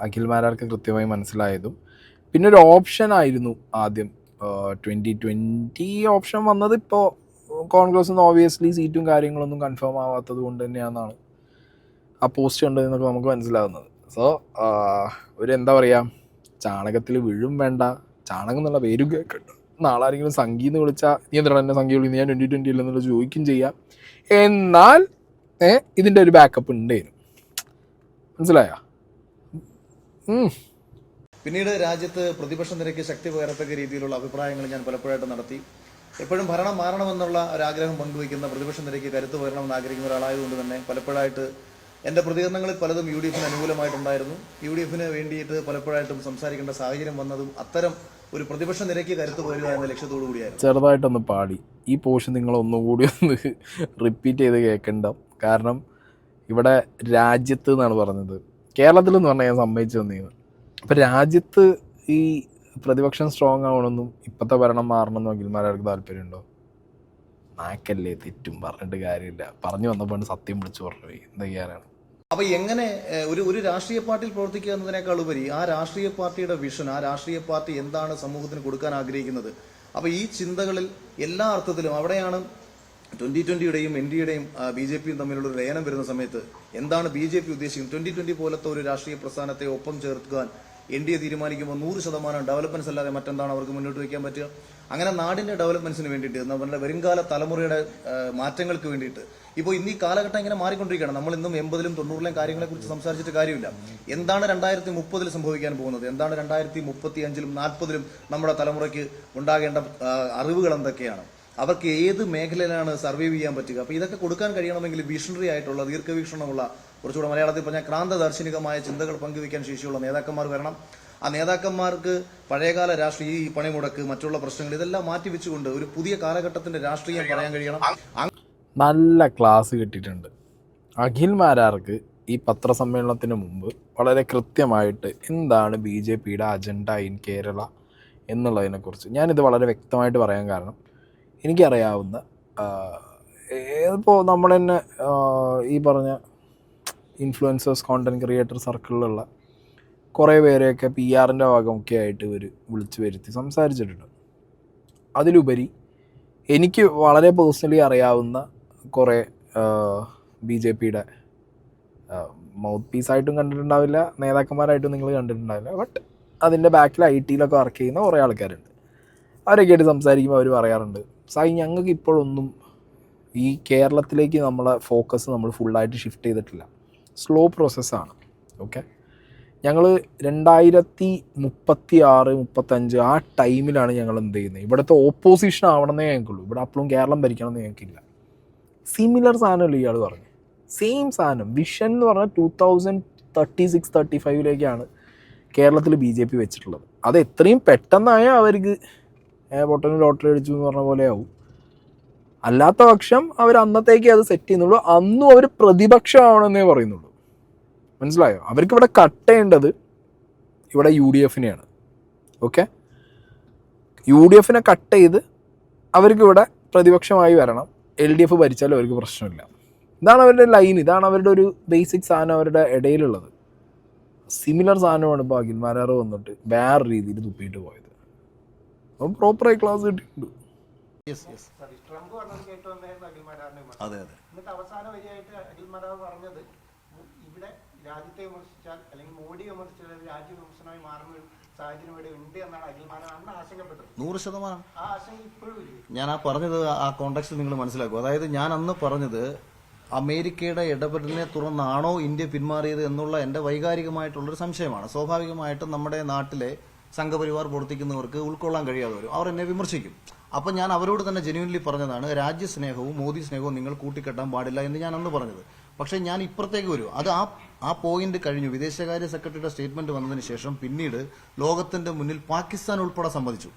അഖിൽമാരാർക്ക് കൃത്യമായി മനസ്സിലായതും. പിന്നെ ഒരു ഓപ്ഷൻ ആയിരുന്നു ആദ്യം 2020 ഓപ്ഷൻ വന്നത്. ഇപ്പോൾ കോൺഗ്രസ് നിന്ന് ഓബിയസ്ലി സീറ്റും കാര്യങ്ങളൊന്നും കൺഫേം ആവാത്തത് കൊണ്ട് തന്നെയാണെന്നാണ് ആ പോസ്റ്റ് കണ്ടതെന്നൊക്കെ നമുക്ക് മനസ്സിലാകുന്നത്. സോ ഒരു എന്താ പറയുക, ചാണകത്തിൽ വീഴും വേണ്ട, ചാണകം എന്നുള്ള പേരും കേൾക്കണ്ട. നാളെ ആരെങ്കിലും സംഗീന്ന് വിളിച്ചാൽ നീ എന്താണ് എന്നെ സംഗീ വിളിക്കുന്നത്, ഞാൻ 2020 ഇല്ലെന്നുള്ള ചോദിക്കും ചെയ്യാം. എന്നാൽ ഇതിൻ്റെ ഒരു ബാക്കപ്പ് ഉണ്ടായിരുന്നു. മനസ്സിലായോ? പിന്നീട് രാജ്യത്ത് പ്രതിപക്ഷ നിരക്ക് ശക്തി പകരത്തക്ക രീതിയിലുള്ള അഭിപ്രായങ്ങൾ ഞാൻ പലപ്പോഴായിട്ട് നടത്തി. എപ്പോഴും ഭരണം മാറണമെന്നുള്ള ഒരാഗ്രഹം പങ്കുവയ്ക്കുന്ന, പ്രതിപക്ഷ നിരക്ക് കരുത്ത് പകരണമെന്ന് ആഗ്രഹിക്കുന്ന ഒരാളായതുകൊണ്ട് തന്നെ പലപ്പോഴായിട്ട് എൻ്റെ പ്രതികരണങ്ങളിൽ പലതും UDF അനുകൂലമായിട്ടുണ്ടായിരുന്നു. UDF വേണ്ടിയിട്ട് പലപ്പോഴായിട്ടും സംസാരിക്കേണ്ട സാഹചര്യം വന്നതും അത്തരം ഒരു പ്രതിപക്ഷ നിരക്ക് കരുത്ത് പകരുക എന്ന ലക്ഷ്യത്തോടു കൂടിയായിരുന്നു. ചെറുതായിട്ടൊന്ന് പാടി ഈ പോർഷൻ നിങ്ങൾ ഒന്നുകൂടി ഒന്ന് റിപ്പീറ്റ് ചെയ്ത് കേൾക്കണ്ട. കാരണം ഇവിടെ രാജ്യത്ത് എന്നാണ് പറഞ്ഞത്, കേരളത്തിലെന്ന് പറഞ്ഞാൽ ഞാൻ സമ്മതിച്ചു തന്നീന്ന്. അപ്പം രാജ്യത്ത് ഈ പ്രതിപക്ഷം സ്ട്രോങ് ആവണമെന്നും ഇപ്പോഴത്തെ ഭരണം മാറണമെന്നും അഖിൽമാരാർക്ക് താല്പര്യമുണ്ടോ? നാക്കല്ലേ, തെറ്റും പറഞ്ഞിട്ട് കാര്യമില്ല. പറഞ്ഞു വന്നപ്പോൾ സത്യം വിളിച്ചു പറഞ്ഞു പോയി. എന്താ ചെയ്യാനാണ്? അപ്പോൾ എങ്ങനെ ഒരു രാഷ്ട്രീയ പാർട്ടിയിൽ പ്രവർത്തിക്കുക എന്നതിനേക്കാൾ ഉപരി ആ രാഷ്ട്രീയ പാർട്ടിയുടെ വിഷൻ, ആ രാഷ്ട്രീയ പാർട്ടി എന്താണ് സമൂഹത്തിന് കൊടുക്കാൻ ആഗ്രഹിക്കുന്നത്, അപ്പോൾ ഈ ചിന്തകളിൽ എല്ലാ അർത്ഥത്തിലും അവിടെയാണ് 2020യുടെയും NDAയുടെയും BJPയും തമ്മിലുള്ള ഒരു ലയനം വരുന്ന സമയത്ത് എന്താണ് BJP ഉദ്ദേശിക്കുന്നത്. 2020 പോലത്തെ ഒരു രാഷ്ട്രീയ പ്രസ്ഥാനത്തെ ഒപ്പം ചേർക്കാൻ NDA തീരുമാനിക്കുമ്പോൾ 100% ഡെവലപ്മെന്റ്സ് അല്ലാതെ മറ്റെന്താണ് അവർക്ക് മുന്നോട്ട് വയ്ക്കാൻ പറ്റുക? അങ്ങനെ നാടിന്റെ ഡെവലപ്മെന്റ്സിന് വേണ്ടിയിട്ട്, നമ്മുടെ വരുംകാല തലമുറയുടെ മാറ്റങ്ങൾക്ക് വേണ്ടിയിട്ട് ഇപ്പോൾ ഇന്ന് ഈ കാലഘട്ടം ഇങ്ങനെ മാറിക്കൊണ്ടിരിക്കുകയാണ്. നമ്മൾ ഇന്നും 80ലും 90ലും കാര്യങ്ങളെക്കുറിച്ച് സംസാരിച്ചിട്ട് കാര്യമില്ല. എന്താണ് 2030 സംഭവിക്കാൻ പോകുന്നത്, എന്താണ് 2035ലും 40ലും നമ്മുടെ തലമുറയ്ക്ക് ഉണ്ടാകേണ്ട അറിവുകൾ എന്തൊക്കെയാണ്, അവർക്ക് ഏത് മേഖലയിലാണ് സർവൈവ് ചെയ്യാൻ പറ്റുക. അപ്പോൾ ഇതൊക്കെ കൊടുക്കാൻ കഴിയണമെങ്കിൽ വിഷണറി ആയിട്ടുള്ള, ദീർഘവീക്ഷണമുള്ള, കുറച്ചുകൂടെ മലയാളത്തിൽ പറഞ്ഞാൽ ക്രാന്തദാർശനികമായ ചിന്തകൾ പങ്കുവയ്ക്കാൻ ശേഷിയുള്ള നേതാക്കന്മാർ വരണം. ആ നേതാക്കന്മാർക്ക് പഴയകാല രാഷ്ട്രീയ, ഈ പണിമുടക്ക്, മറ്റുള്ള പ്രശ്നങ്ങൾ ഇതെല്ലാം മാറ്റിവെച്ചുകൊണ്ട് ഒരു പുതിയ കാലഘട്ടത്തിന്റെ രാഷ്ട്രീയം പറയാൻ കഴിയണം. നല്ല ക്ലാസ് കിട്ടിയിട്ടുണ്ട് അഖിൽമാരാർക്ക്. ഈ പത്രസമ്മേളനത്തിന് മുമ്പ് വളരെ കൃത്യമായിട്ട് എന്താണ് BJPയുടെ അജണ്ട ഇൻ കേരള എന്നുള്ളതിനെക്കുറിച്ച് ഞാനിത് വളരെ വ്യക്തമായിട്ട് പറയാൻ കാരണം, എനിക്കറിയാവുന്ന ഇപ്പോൾ നമ്മൾ തന്നെ ഈ പറഞ്ഞ ഇൻഫ്ലുവൻസേഴ്സ്, കോണ്ടൻറ് ക്രിയേറ്റർ സർക്കിളിലുള്ള കുറേ പേരെയൊക്കെ PR-ൻ്റെ ഭാഗമൊക്കെ ആയിട്ട് ഇവർ വിളിച്ചു വരുത്തി സംസാരിച്ചിട്ടുണ്ട്. അതിലുപരി എനിക്ക് വളരെ പേഴ്സണലി അറിയാവുന്ന കുറേ BJP-യുടെ മൗത്ത് പീസായിട്ടും കണ്ടിട്ടുണ്ടാവില്ല, നേതാക്കന്മാരായിട്ടും നിങ്ങൾ കണ്ടിട്ടുണ്ടാവില്ല, ബട്ട് അതിൻ്റെ ബാക്കിൽ IT-ലൊക്കെ വർക്ക് ചെയ്യുന്ന കുറേ ആൾക്കാരുണ്ട്. അവരൊക്കെ ആയിട്ട് സംസാരിക്കുമ്പോൾ അവർ പറയാറുണ്ട്, സായി ഞങ്ങൾക്ക് ഇപ്പോഴൊന്നും ഈ കേരളത്തിലേക്ക് നമ്മളെ ഫോക്കസ് നമ്മൾ ഫുള്ളായിട്ട് ഷിഫ്റ്റ് ചെയ്തിട്ടില്ല, സ്ലോ പ്രോസസ്സാണ്. ഓക്കെ, ഞങ്ങൾ 2036-35 ആ ടൈമിലാണ് ഞങ്ങൾ എന്ത് ചെയ്യുന്നത്, ഇവിടുത്തെ ഓപ്പോസിഷൻ ആവണമെന്നേ ഞങ്ങൾക്കുള്ളൂ, ഇവിടെ അപ്പോഴും കേരളം ഭരിക്കണമെന്ന് ഞങ്ങൾക്കില്ല. സിമിലർ സാധനമല്ലോ ഇയാൾ പറഞ്ഞു, സെയിം സാധനം. വിഷൻ എന്ന് പറഞ്ഞാൽ 2036-35 കേരളത്തിൽ BJP വെച്ചിട്ടുള്ളത്. അത് എത്രയും പെട്ടെന്നായ അവർക്ക് പൊട്ടന് ലോട്ടറി അടിച്ചു എന്ന് പറഞ്ഞ പോലെ ആവും. അല്ലാത്ത പക്ഷം അവർ അന്നത്തേക്ക് അത് സെറ്റ് ചെയ്യുന്നുള്ളൂ. അന്നും അവർ പ്രതിപക്ഷമാവണമെന്നേ പറയുന്നുള്ളൂ. മനസ്സിലായോ? അവർക്ക് ഇവിടെ കട്ട് ചെയ്യേണ്ടത് ഇവിടെ UDF-നെയാണ്. ഓക്കെ, UDF-നെ കട്ട് ചെയ്ത് അവർക്ക് ഇവിടെ പ്രതിപക്ഷമായി വരണം. LDF ഭരിച്ചാലും അവർക്ക് പ്രശ്നമില്ല. ഇതാണ് അവരുടെ ലൈൻ, ഇതാണ് അവരുടെ ഒരു ബേസിക് സാധനം അവരുടെ ഇടയിലുള്ളത്. സിമിലർ സാധനമാണ് ഇപ്പോൾ അഖിൽ മാരാർ വന്നിട്ട് വേറെ രീതിയിൽ തുപ്പിയിട്ട് പോയത്. അപ്പം പ്രോപ്പറായി ക്ലാസ് കിട്ടിയിട്ടുണ്ട്. അതെ അതെ. എന്നിട്ട് അവസാന വരിയായിട്ട് അഖിൽ മാരാർ പറഞ്ഞത് ഇവിടെ രാജ്യത്തെ വിമർശിച്ചാൽ അല്ലെങ്കിൽ മോഡി വിമർശിച്ചാൽ രാജ്യ വിമർശനമായി മാറുന്ന ഒരു സാഹചര്യം ഇവിടെ ഉണ്ട് എന്നാണ് അഖിൽ മാരാർ അന്ന് ആശങ്കപ്പെട്ടത്. 100%. ആ ആശങ്ക ഇപ്പോഴും ഇല്ലേ? ഞാൻ ആ പറഞ്ഞത് ആ കോണ്ടെക്സ്റ്റ് നിങ്ങൾ മനസ്സിലാക്കും. അതായത് ഞാൻ അന്ന് പറഞ്ഞത് അമേരിക്കയുടെ ഇടപെടലിനെ തുടർന്നാണോ ഇന്ത്യ പിന്മാറിയത് എന്നുള്ള എൻ്റെ വൈകാരികമായിട്ടുള്ളൊരു സംശയമാണ്. സ്വാഭാവികമായിട്ടും നമ്മുടെ നാട്ടിലെ സംഘപരിവാർ പ്രവർത്തിക്കുന്നവർക്ക് ഉൾക്കൊള്ളാൻ കഴിയാതെ വരും, അവർ എന്നെ വിമർശിക്കും. അപ്പം ഞാൻ അവരോട് തന്നെ ജെന്യൂൻലി പറഞ്ഞതാണ്, രാജ്യസ്നേഹവും മോദി സ്നേഹവും നിങ്ങൾ കൂട്ടിക്കെട്ടാൻ പാടില്ല എന്ന് ഞാൻ അന്ന് പറഞ്ഞത്. പക്ഷേ ഞാൻ ഇപ്പുറത്തേക്ക് വരും, അത് ആ പോയിന്റ് കഴിഞ്ഞു. വിദേശകാര്യ സെക്രട്ടറിയുടെ സ്റ്റേറ്റ്മെന്റ് വന്നതിന് ശേഷം പിന്നീട് ലോകത്തിന്റെ മുന്നിൽ പാകിസ്ഥാൻ ഉൾപ്പെടെ സമ്മതിച്ചു.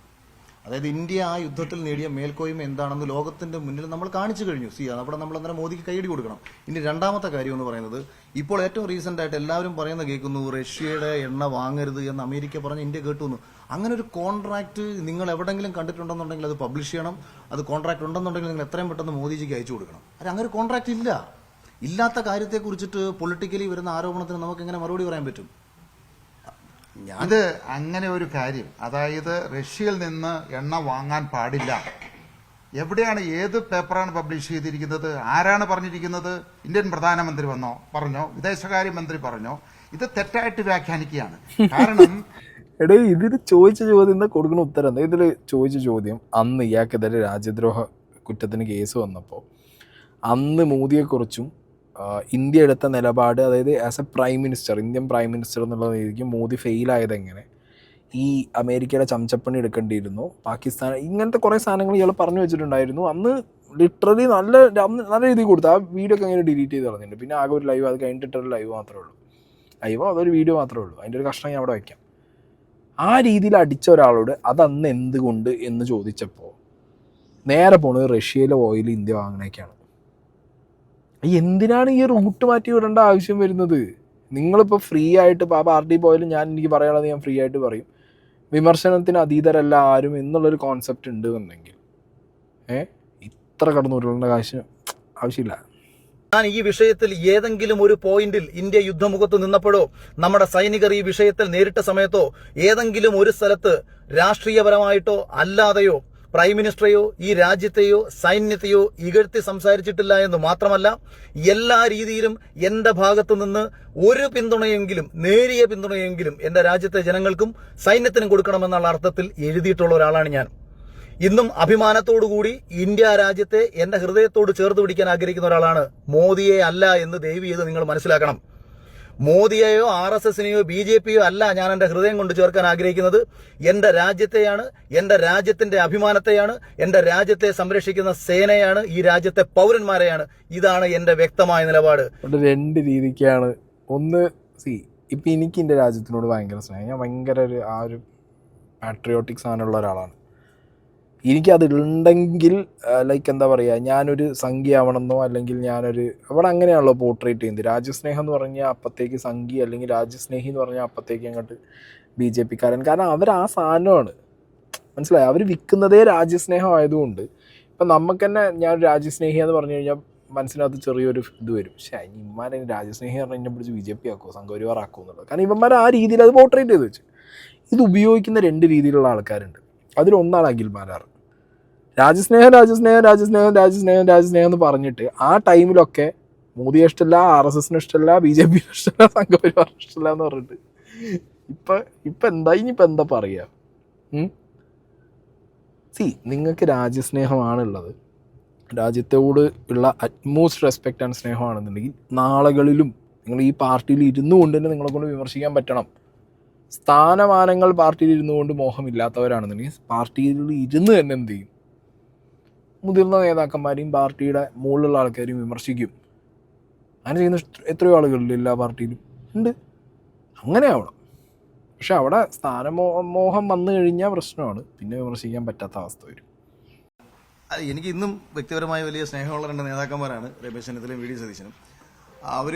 അതായത് ഇന്ത്യ ആ യുദ്ധത്തിൽ നേടിയ മേൽക്കോയ്മ എന്താണെന്ന് ലോകത്തിന്റെ മുന്നിൽ നമ്മൾ കാണിച്ചു കഴിഞ്ഞു. അവിടെ നമ്മൾ അന്നേരം മോദിക്ക് കൈയടി കൊടുക്കണം. ഇനി രണ്ടാമത്തെ കാര്യം എന്ന് പറയുന്നത്, ഇപ്പോൾ ഏറ്റവും റീസെന്റ് ആയിട്ട് എല്ലാവരും പറയുന്ന കേൾക്കുന്നു, റഷ്യയുടെ എണ്ണ വാങ്ങരുത് എന്ന് അമേരിക്ക പറഞ്ഞ് ഇന്ത്യ കേട്ടുന്നു. അങ്ങനെ ഒരു കോൺട്രാക്ട് നിങ്ങൾ എവിടെങ്കിലും കണ്ടിട്ടുണ്ടെന്നുണ്ടെങ്കിൽ അത് പബ്ലിഷ് ചെയ്യണം. അത് കോൺട്രാക്ട് ഉണ്ടെന്നുണ്ടെങ്കിൽ നിങ്ങൾ എത്രയും പെട്ടെന്ന് മോദിജിക്ക് അയച്ചു കൊടുക്കണം. അങ്ങനെ ഒരു കോൺട്രാക്ട് ഇല്ല. ഇല്ലാത്ത കാര്യത്തെ കുറിച്ചിട്ട് പൊളിറ്റിക്കലി വരുന്ന ആരോപണത്തിന് നമുക്ക് എങ്ങനെ മറുപടി പറയാൻ പറ്റും? ഇത് അങ്ങനെ ഒരു കാര്യം, അതായത് റഷ്യയിൽ നിന്ന് എണ്ണ വാങ്ങാൻ പാടില്ല, എവിടെയാണ്, ഏത് പേപ്പറാണ് പബ്ലിഷ് ചെയ്തിരിക്കുന്നത്, ആരാണ് പറഞ്ഞിരിക്കുന്നത്? ഇന്ത്യൻ പ്രധാനമന്ത്രി പറഞ്ഞോ, വിദേശകാര്യമന്ത്രി പറഞ്ഞോ? ഇത് തെറ്റായിട്ട് വ്യാഖ്യാനിക്കുകയാണ്. കാരണം ഇതിൽ ചോദിച്ച ചോദ്യം കൊടുക്കുന്ന ഉത്തരം എന്താ? ഇതിൽ ചോദിച്ച ചോദ്യം, അന്ന് ഇയാൾക്കെതിരെ രാജ്യദ്രോഹ കുറ്റത്തിന് കേസ് വന്നപ്പോൾ അന്ന് മോദിയെക്കുറിച്ചും ഇന്ത്യ എടുത്ത നിലപാട്, അതായത് as A prime minister, Indian prime minister എന്നുള്ള രീതിക്ക് മോദി ഫെയിലായത് എങ്ങനെ, ഈ അമേരിക്കയുടെ ചമച്ചപ്പണി എടുക്കേണ്ടിയിരുന്നു, പാകിസ്ഥാൻ, ഇങ്ങനത്തെ കുറേ സാധനങ്ങൾ ഇയാൾ പറഞ്ഞു വെച്ചിട്ടുണ്ടായിരുന്നു. അന്ന് ലിറ്ററലി നല്ല രീതിയിൽ കൊടുത്തു. ആ വീഡിയോ ഒക്കെ അങ്ങനെ ഡിലീറ്റ് ചെയ്ത് കളഞ്ഞിട്ടുണ്ട്. പിന്നെ ആകെ ഒരു ലൈവ്, അത് കഴിഞ്ഞിട്ടൊരു ലൈവ് മാത്രമേ ഉള്ളൂ. ലൈവോ അതൊരു വീഡിയോ മാത്രമേ ഉള്ളൂ. അതിൻ്റെ ഒരു കഷ്ണം ഞാൻ അവിടെ വയ്ക്കാം. ആ രീതിയിൽ അടിച്ച ഒരാളോട് അതന്ന് എന്തുകൊണ്ട് എന്ന് ചോദിച്ചപ്പോൾ നേരെ പോണത് റഷ്യയിലെ ഓയിൽ ഇന്ത്യ വാങ്ങണേക്കാണ്. എന്തിനാണ് ഈ റൂട്ട് മാറ്റി വിടേണ്ട ആവശ്യം വരുന്നത്? നിങ്ങളിപ്പോൾ ഫ്രീ ആയിട്ട് ഇപ്പോൾ ആ പാർട്ടി പോയാലും എനിക്ക് പറയാനുള്ളത് ഞാൻ ഫ്രീ ആയിട്ട് പറയും, വിമർശനത്തിന് അതീതരല്ല ആരും എന്നുള്ളൊരു കോൺസെപ്റ്റ് ഉണ്ട് എന്നെങ്കിൽ ഇത്ര കടന്നുരുളേണ്ട ആവശ്യമില്ല. ഞാൻ ഈ വിഷയത്തിൽ ഏതെങ്കിലും ഒരു പോയിന്റിൽ ഇന്ത്യ യുദ്ധമുഖത്ത് നിന്നപ്പോഴോ നമ്മുടെ സൈനികർ ഈ വിഷയത്തിൽ നേരിട്ട സമയത്തോ ഏതെങ്കിലും ഒരു സ്ഥലത്ത് രാഷ്ട്രീയപരമായിട്ടോ അല്ലാതെയോ പ്രൈം മിനിസ്റ്ററെയോ ഈ രാജ്യത്തെയോ സൈന്യത്തെയോ ഇകഴ്ത്തി സംസാരിച്ചിട്ടില്ല എന്ന് മാത്രമല്ല, എല്ലാ രീതിയിലും എന്റെ ഭാഗത്തു നിന്ന് ഒരു പിന്തുണയെങ്കിലും, നേരിയ പിന്തുണയെങ്കിലും എന്റെ രാജ്യത്തെ ജനങ്ങൾക്കും സൈന്യത്തിനും കൊടുക്കണമെന്നുള്ള അർത്ഥത്തിൽ എഴുതിയിട്ടുള്ള ഒരാളാണ് ഞാൻ. ഇന്നും അഭിമാനത്തോടുകൂടി ഇന്ത്യ രാജ്യത്തെ എന്റെ ഹൃദയത്തോട് ചേർത്ത് പിടിക്കാൻ ആഗ്രഹിക്കുന്ന ഒരാളാണ്. മോദിയെ അല്ല എന്ന് ദയവ് ചെയ്ത് നിങ്ങൾ മനസ്സിലാക്കണം. മോദിയെയോ RSSനെയോ BJPയോ അല്ല ഞാൻ എൻ്റെ ഹൃദയം കൊണ്ട് ചേർക്കാൻ ആഗ്രഹിക്കുന്നത്. എൻ്റെ രാജ്യത്തെയാണ്, എൻ്റെ രാജ്യത്തിന്റെ അഭിമാനത്തെയാണ്, എൻ്റെ രാജ്യത്തെ സംരക്ഷിക്കുന്ന സേനയാണ്, ഈ രാജ്യത്തെ പൗരന്മാരെയാണ്. ഇതാണ് എൻ്റെ വ്യക്തമായ നിലപാട്. രണ്ട് രീതിക്കാണ്. ഒന്ന്, ഇപ്പം എനിക്ക് എൻ്റെ രാജ്യത്തിനോട് ഭയങ്കര സ്നേഹം, ഞാൻ ഭയങ്കര ഒരു പാട്രിയോട്ടിക് സാധനമുള്ള ഒരാളാണ്. എനിക്കതുണ്ടെങ്കിൽ ലൈക്ക് എന്താ പറയുക, ഞാനൊരു സംഖ്യയാവണമെന്നോ അല്ലെങ്കിൽ ഞാനൊരു അവിടെ അങ്ങനെയാണല്ലോ പോർട്രേറ്റ് ചെയ്യുന്നത്. രാജ്യസ്നേഹം എന്ന് പറഞ്ഞാൽ അപ്പത്തേക്ക് സംഖ്യ, അല്ലെങ്കിൽ രാജ്യസ്നേഹി എന്ന് പറഞ്ഞാൽ അപ്പത്തേക്ക് അങ്ങോട്ട് BJPക്കാരൻ. കാരണം അവർ ആ സാധനമാണ്, മനസ്സിലായി? അവർ വിൽക്കുന്നതേ രാജ്യസ്നേഹം ആയതുകൊണ്ട്. ഇപ്പം നമുക്ക് തന്നെ ഞാനൊരു രാജ്യസ്നേഹി എന്ന് പറഞ്ഞു കഴിഞ്ഞാൽ മനസ്സിനകത്ത് ചെറിയൊരു ഇത് വരും. പക്ഷേ ഇവന്മാരെ രാജ്യസ്നേഹി പറഞ്ഞാൽ എന്നെ പിടിച്ച് BJP ആക്കുമോ സംഘപരിവാർ ആക്കുമോ എന്നുള്ളത്. കാരണം ഇവന്മാർ ആ രീതിയിൽ അത് പോർട്രേറ്റ് ചെയ്ത് വെച്ച്. ഇത് ഉപയോഗിക്കുന്ന 2 രീതിയിലുള്ള ആൾക്കാരുണ്ട്. അതിലൊന്നാണ് അഖിൽ മാരാർ. രാജ്യസ്നേഹം എന്ന് പറഞ്ഞിട്ട് ആ ടൈമിലൊക്കെ മോദിയെ ഇഷ്ടമല്ല, RSSന് ഇഷ്ടമല്ല, BJP ഇഷ്ടമല്ല, സംഘപരിവാർ ഇഷ്ടമല്ല എന്ന് പറഞ്ഞിട്ട് ഇപ്പം എന്താ പറയുക? നിങ്ങൾക്ക് രാജ്യസ്നേഹമാണുള്ളത്, രാജ്യത്തോട് ഉള്ള അറ്റ്മോസ്റ്റ് റെസ്പെക്റ്റ് ആൻഡ് സ്നേഹമാണെന്നുണ്ടെങ്കിൽ നാളുകളിലും നിങ്ങൾ ഈ പാർട്ടിയിൽ ഇരുന്നു കൊണ്ട് തന്നെ നിങ്ങളെ കൊണ്ട് വിമർശിക്കാൻ പറ്റണം. സ്ഥാനമാനങ്ങൾ പാർട്ടിയിൽ ഇരുന്നു കൊണ്ട് മോഹമില്ലാത്തവരാണെന്നുണ്ടെങ്കിൽ പാർട്ടിയിൽ ഇരുന്ന് തന്നെ എന്ത് ചെയ്യും? മുതിർന്ന നേതാക്കന്മാരെയും പാർട്ടിയുടെ മുകളിലുള്ള ആൾക്കാരെയും വിമർശിക്കും. അങ്ങനെ ചെയ്യുന്ന എത്രയോ ആളുകളില്ല എല്ലാ പാർട്ടിയിലും ഉണ്ട്. അങ്ങനെ ആവണം. പക്ഷെ അവിടെ സ്ഥാനമോഹം വന്നു കഴിഞ്ഞാൽ പ്രശ്നമാണ്, പിന്നെ വിമർശിക്കാൻ പറ്റാത്ത അവസ്ഥ വരും. എനിക്ക് ഇന്നും വ്യക്തിപരമായ വലിയ സ്നേഹമുള്ള 2 നേതാക്കന്മാരാണ് രമേശ് ചെന്നിത്തലയും VD സതീശനും. അവർ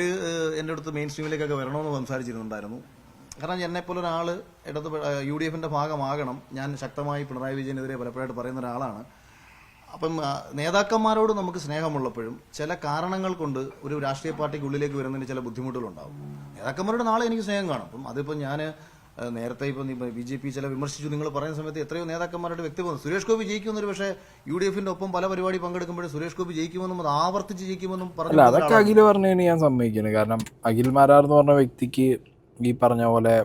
എൻ്റെ അടുത്ത് മെയിൻ സ്ട്രീമിലേക്കൊക്കെ വരണമെന്ന് സംസാരിച്ചിരുന്നുണ്ടായിരുന്നു. കാരണം എന്നെപ്പോലെ ഒരാൾ UDFന്റെ ഭാഗമാകണം, ഞാൻ ശക്തമായി പിണറായി വിജയനെതിരെ പലപ്പോഴായിട്ട് പറയുന്ന ഒരാളാണ്. അപ്പം നേതാക്കന്മാരോട് നമുക്ക് സ്നേഹമുള്ളപ്പോഴും ചില കാരണങ്ങൾ കൊണ്ട് ഒരു രാഷ്ട്രീയ പാർട്ടിക്ക് ഉള്ളിലേക്ക് വരുന്നതിന് ചില ബുദ്ധിമുട്ടുകളുണ്ടാവും. നേതാക്കന്മാരോട് നാളെ എനിക്ക് സ്നേഹം കാണും. അപ്പം അതിപ്പോൾ ഞാൻ നേരത്തെ ഇപ്പം BJP ചില വിമർശിച്ചു നിങ്ങൾ പറയുന്ന സമയത്ത് എത്രയോ നേതാക്കന്മാരുടെ വ്യക്തിബന്ധം സുരേഷ് ഗോപി ജയിക്കുമെന്നൊരു, പക്ഷേ UDFന്റെ ഒപ്പം പല പരിപാടി പങ്കെടുക്കുമ്പോഴും സുരേഷ് ഗോപി ജയിക്കുമെന്നും അത് ആവർത്തിച്ച് ജയിക്കുമെന്നും പറഞ്ഞു. അതൊക്കെ അഖിൽ പറഞ്ഞതിന് ഞാൻ സമ്മതിക്കുന്നത്. കാരണം അഖിൽ മാരാർ എന്ന് പറഞ്ഞ വ്യക്തിക്ക് ഈ പറഞ്ഞ പോലെ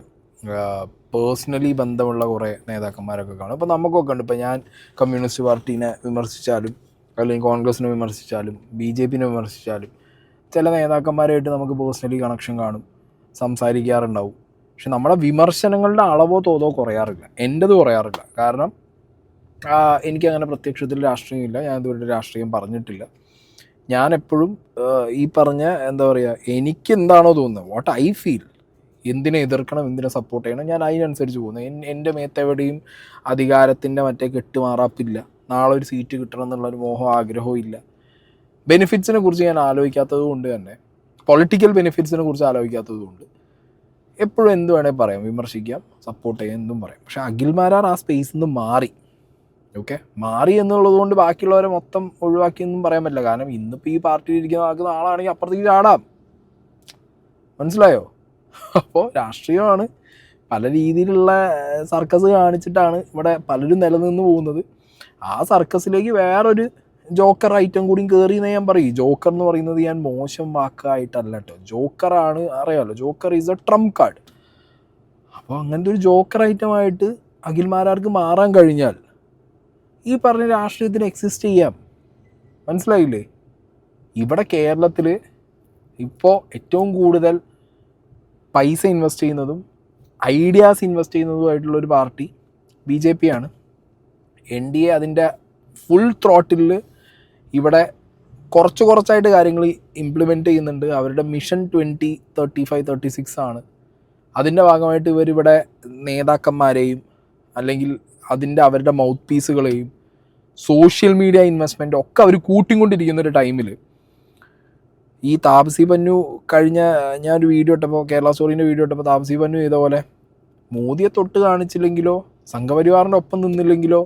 പേഴ്സണലി ബന്ധമുള്ള കുറേ നേതാക്കന്മാരൊക്കെ കാണും. ഇപ്പോൾ നമുക്കൊക്കെ ഉണ്ട്. ഇപ്പോൾ ഞാൻ കമ്മ്യൂണിസ്റ്റ് പാർട്ടീനെ വിമർശിച്ചാലും അല്ലെങ്കിൽ കോൺഗ്രസിനെ വിമർശിച്ചാലും BJPനെ വിമർശിച്ചാലും ചില നേതാക്കന്മാരായിട്ട് നമുക്ക് പേഴ്സണലി കണക്ഷൻ കാണും, സംസാരിക്കാറുണ്ടാവും. പക്ഷെ നമ്മുടെ വിമർശനങ്ങളുടെ അളവോ തോതോ കുറയാറില്ല. എൻ്റെത് കുറയാറില്ല. കാരണം എനിക്കങ്ങനെ പ്രത്യക്ഷത്തിൽ രാഷ്ട്രീയമില്ല, ഞാൻ ഇതുവരെ രാഷ്ട്രീയം പറഞ്ഞിട്ടില്ല. ഞാൻ എപ്പോഴും ഈ പറഞ്ഞ എന്താ പറയുക, എനിക്ക് എന്താണോ തോന്നുന്നത്, വാട്ട് ഐ ഫീൽ, എന്തിനെ എതിർക്കണം, എന്തിനെ സപ്പോർട്ട് ചെയ്യണം, ഞാൻ അതിനനുസരിച്ച് പോകുന്നു. എൻ്റെ മേത്തെവിടെയും അധികാരത്തിൻ്റെ മറ്റേ കെട്ടുമാറാപ്പില്ല. നാളെ ഒരു സീറ്റ് കിട്ടണം എന്നുള്ളൊരു മോഹം ആഗ്രഹവും ഇല്ല. ബെനിഫിറ്റ്സിനെ കുറിച്ച് ഞാൻ ആലോചിക്കാത്തത് കൊണ്ട് തന്നെ, പൊളിറ്റിക്കൽ ബെനിഫിറ്റ്സിനെ കുറിച്ച് ആലോചിക്കാത്തത് കൊണ്ട് എപ്പോഴും എന്ത് വേണേൽ പറയാം, വിമർശിക്കാം, സപ്പോർട്ട് ചെയ്യാം, എന്തും പറയാം. പക്ഷേ അഖിൽ മാരാർ ആ സ്പേസിൽ നിന്ന് മാറി എന്നുള്ളത് കൊണ്ട് ബാക്കിയുള്ളവരെ മൊത്തം ഒഴിവാക്കിയെന്നും പറയാൻ പറ്റില്ല. കാരണം ഇന്നിപ്പോൾ ഈ പാർട്ടിയിൽ ഇരിക്കുന്ന ആൾക്ക് നാളാണെങ്കിൽ അപ്പുറത്തേക്ക് ചാടാം. മനസ്സിലായോ? അപ്പോൾ രാഷ്ട്രീയമാണ്, പല രീതിയിലുള്ള സർക്കസ് കാണിച്ചിട്ടാണ് ഇവിടെ പലരും നിലനിന്ന് പോകുന്നത്. ആ സർക്കസിലേക്ക് വേറൊരു ജോക്കർ ഐറ്റം കൂടി കയറി എന്ന് ഞാൻ പറയും. ജോക്കർ എന്ന് പറയുന്നത് ഞാൻ മോശം വാക്കായിട്ടല്ല കേട്ടോ, ജോക്കറാണ്, അറിയാമല്ലോ, Joker is A Trump card. അപ്പോൾ അങ്ങനത്തെ ഒരു ജോക്കർ ഐറ്റമായിട്ട് അഖിൽ മാരാർക്ക് മാറാൻ കഴിഞ്ഞാൽ ഈ പറഞ്ഞ രാഷ്ട്രീയത്തിന് എക്സിസ്റ്റ് ചെയ്യാം. മനസ്സിലായില്ലേ? ഇവിടെ കേരളത്തിൽ ഇപ്പോൾ ഏറ്റവും കൂടുതൽ പൈസ ഇൻവെസ്റ്റ് ചെയ്യുന്നതും ഐഡിയാസ് ഇൻവെസ്റ്റ് ചെയ്യുന്നതുമായിട്ടുള്ളൊരു പാർട്ടി BJP ആണ്. NDA അതിൻ്റെ ഫുൾ ത്രോട്ടിൽ ഇവിടെ കുറച്ചായിട്ട് കാര്യങ്ങൾ ഇംപ്ലിമെൻറ്റ് ചെയ്യുന്നുണ്ട്. അവരുടെ മിഷൻ 2035-36 ആണ്. അതിൻ്റെ ഭാഗമായിട്ട് ഇവരിവിടെ നേതാക്കന്മാരെയും അല്ലെങ്കിൽ അവരുടെ മൗത്ത് പീസുകളെയും സോഷ്യൽ മീഡിയ ഇൻവെസ്റ്റ്മെൻ്റ് ഒക്കെ അവർ കൂട്ടിക്കൊണ്ടിരിക്കുന്നൊരു ടൈമിൽ ഈ താപ്സി പന്നു കഴിഞ്ഞ ഞാനൊരു വീഡിയോ ഇട്ടപ്പോൾ, കേരള സ്റ്റോറീൻ്റെ വീഡിയോ ഇട്ടപ്പോൾ താപ്സി പന്നു ചെയ്ത പോലെ മോദിയെ തൊട്ട് കാണിച്ചില്ലെങ്കിലോ സംഘപരിവാറിൻ്റെ ഒപ്പം നിന്നില്ലെങ്കിലോ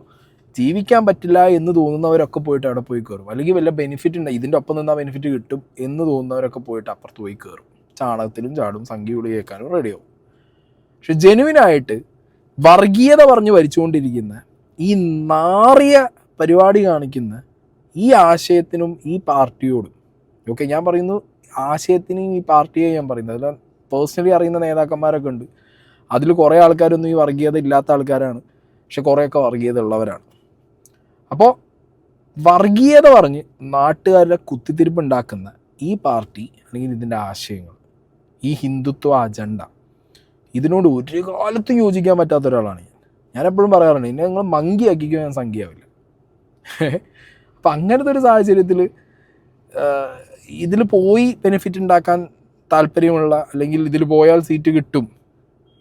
ജീവിക്കാൻ പറ്റില്ല എന്ന് തോന്നുന്നവരൊക്കെ പോയിട്ട് അവിടെ പോയി കയറും. അല്ലെങ്കിൽ വല്ല ബെനിഫിറ്റ് ഉണ്ട്, ഇതിൻ്റെ ഒപ്പം നിന്നാൽ ബെനിഫിറ്റ് കിട്ടും എന്ന് തോന്നുന്നവരൊക്കെ പോയിട്ട് അപ്പുറത്ത് പോയി കയറും. ചാണകത്തിലും ചാടും, സംഖ്യ വിളി കേൾക്കാനും റെഡിയാവും. പക്ഷെ ജെനുവിനായിട്ട് വർഗീയത പറഞ്ഞ് ഭരിച്ചുകൊണ്ടിരിക്കുന്ന ഈ നാറിയ പരിപാടി കാണിക്കുന്ന ഈ ആശയത്തിനും ഈ പാർട്ടിയോടും, ഓക്കെ ഞാൻ പറയുന്നു ആശയത്തിനും ഈ പാർട്ടിയെ ഞാൻ പറയുന്നത്, അതിൽ പേഴ്സണലി അറിയുന്ന നേതാക്കന്മാരൊക്കെ ഉണ്ട്. അതിൽ കുറേ ആൾക്കാരൊന്നും ഈ വർഗീയത ഇല്ലാത്ത ആൾക്കാരാണ്, പക്ഷെ കുറേയൊക്കെ വർഗീയത ഉള്ളവരാണ്. അപ്പോൾ വർഗീയത പറഞ്ഞ് നാട്ടുകാരുടെ കുത്തിത്തിരിപ്പ് ഉണ്ടാക്കുന്ന ഈ പാർട്ടി അല്ലെങ്കിൽ ഇതിൻ്റെ ആശയങ്ങൾ, ഈ ഹിന്ദുത്വ അജണ്ട, ഇതിനോട് ഒരു കാലത്തും യോജിക്കാൻ പറ്റാത്ത ഒരാളാണ് ഞാൻ എപ്പോഴും പറയാറുണ്ട്, ഇന്നെ നിങ്ങൾ മങ്കിയാക്കിക്കോ, ഞാൻ സംഖ്യയാവില്ല. അപ്പം അങ്ങനത്തെ ഒരു സാഹചര്യത്തിൽ ഇതിൽ പോയി ബെനിഫിറ്റ് ഉണ്ടാക്കാൻ താല്പര്യമുള്ള, അല്ലെങ്കിൽ ഇതിൽ പോയാൽ സീറ്റ് കിട്ടും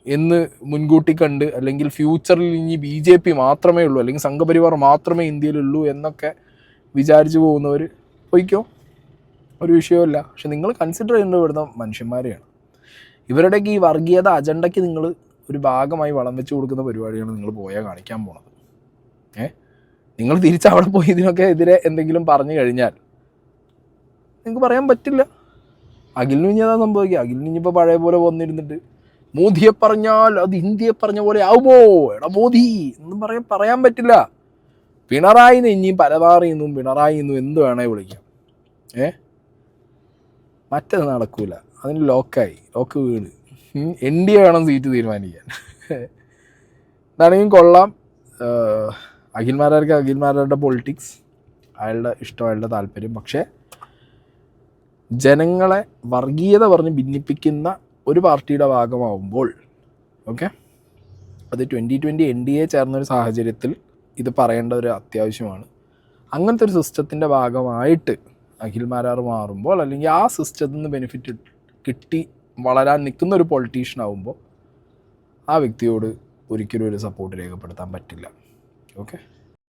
എന്ന് മുൻകൂട്ടി കണ്ട്, അല്ലെങ്കിൽ ഫ്യൂച്ചറിൽ ഇനി BJP മാത്രമേ ഉള്ളൂ അല്ലെങ്കിൽ സംഘപരിവാർ മാത്രമേ ഇന്ത്യയിലുള്ളൂ എന്നൊക്കെ വിചാരിച്ചു പോകുന്നവർ പോയിക്കോ, ഒരു വിഷയമല്ല. പക്ഷെ നിങ്ങൾ കൺസിഡർ ചെയ്യേണ്ടത് ഇവിടുന്ന മനുഷ്യന്മാരെയാണ്. ഇവരുടെയൊക്കെ ഈ വർഗീയത അജണ്ടയ്ക്ക് നിങ്ങൾ ഒരു ഭാഗമായി വളം വെച്ച് കൊടുക്കുന്ന പരിപാടിയാണ് നിങ്ങൾ പോയാൽ കാണിക്കാൻ പോണത്. നിങ്ങൾ തിരിച്ചവിടെ പോയി ഇതിനൊക്കെ എതിരെ എന്തെങ്കിലും പറഞ്ഞു കഴിഞ്ഞാൽ നിങ്ങൾക്ക് പറയാൻ പറ്റില്ല. അഖിലിന് ഇനി അതാ സംഭവിക്കുക. അഖിലിന് ഇനിയിപ്പോൾ പഴയ പോലെ വന്നിരുന്നിട്ട് മോദിയെ പറഞ്ഞാൽ അത് ഇന്ത്യയെ പറഞ്ഞ പോലെ ആവുമോ, എടാ മോദി എന്നും പറയാൻ പറ്റില്ല. പിണറായിന്ന് ഇനിയും പരതാറിയെന്നും പിണറായിന്നും എന്ത് വേണേ വിളിക്കാം. മറ്റത് നടക്കൂല. അതിന് ലോക്ക് വീണ് NDA വേണം സീറ്റ് തീരുമാനിക്കാൻ. എന്താണെങ്കിലും കൊള്ളാം. അഖിൽമാരാരുടെ പൊളിറ്റിക്സ്, അയാളുടെ ഇഷ്ടം, അയാളുടെ താല്പര്യം. പക്ഷേ ജനങ്ങളെ വർഗീയത പറഞ്ഞ് ഭിന്നിപ്പിക്കുന്ന ഒരു പാർട്ടിയുടെ ഭാഗമാവുമ്പോൾ അത് 2020 NDA ചേർന്നൊരു സാഹചര്യത്തിൽ ഇത് പറയേണ്ട ഒരു അത്യാവശ്യമാണ്. അങ്ങനത്തെ ഒരു സിസ്റ്റത്തിൻ്റെ ഭാഗമായിട്ട് അഖിൽമാരാർ മാറുമ്പോൾ, അല്ലെങ്കിൽ ആ സിസ്റ്റത്തിൽ നിന്ന് ബെനിഫിറ്റ് കിട്ടി വളരാൻ നിൽക്കുന്ന ഒരു പൊളിറ്റീഷ്യൻ ആവുമ്പോൾ ആ വ്യക്തിയോട് ഒരിക്കലും ഒരു സപ്പോർട്ട് രേഖപ്പെടുത്താൻ പറ്റില്ല.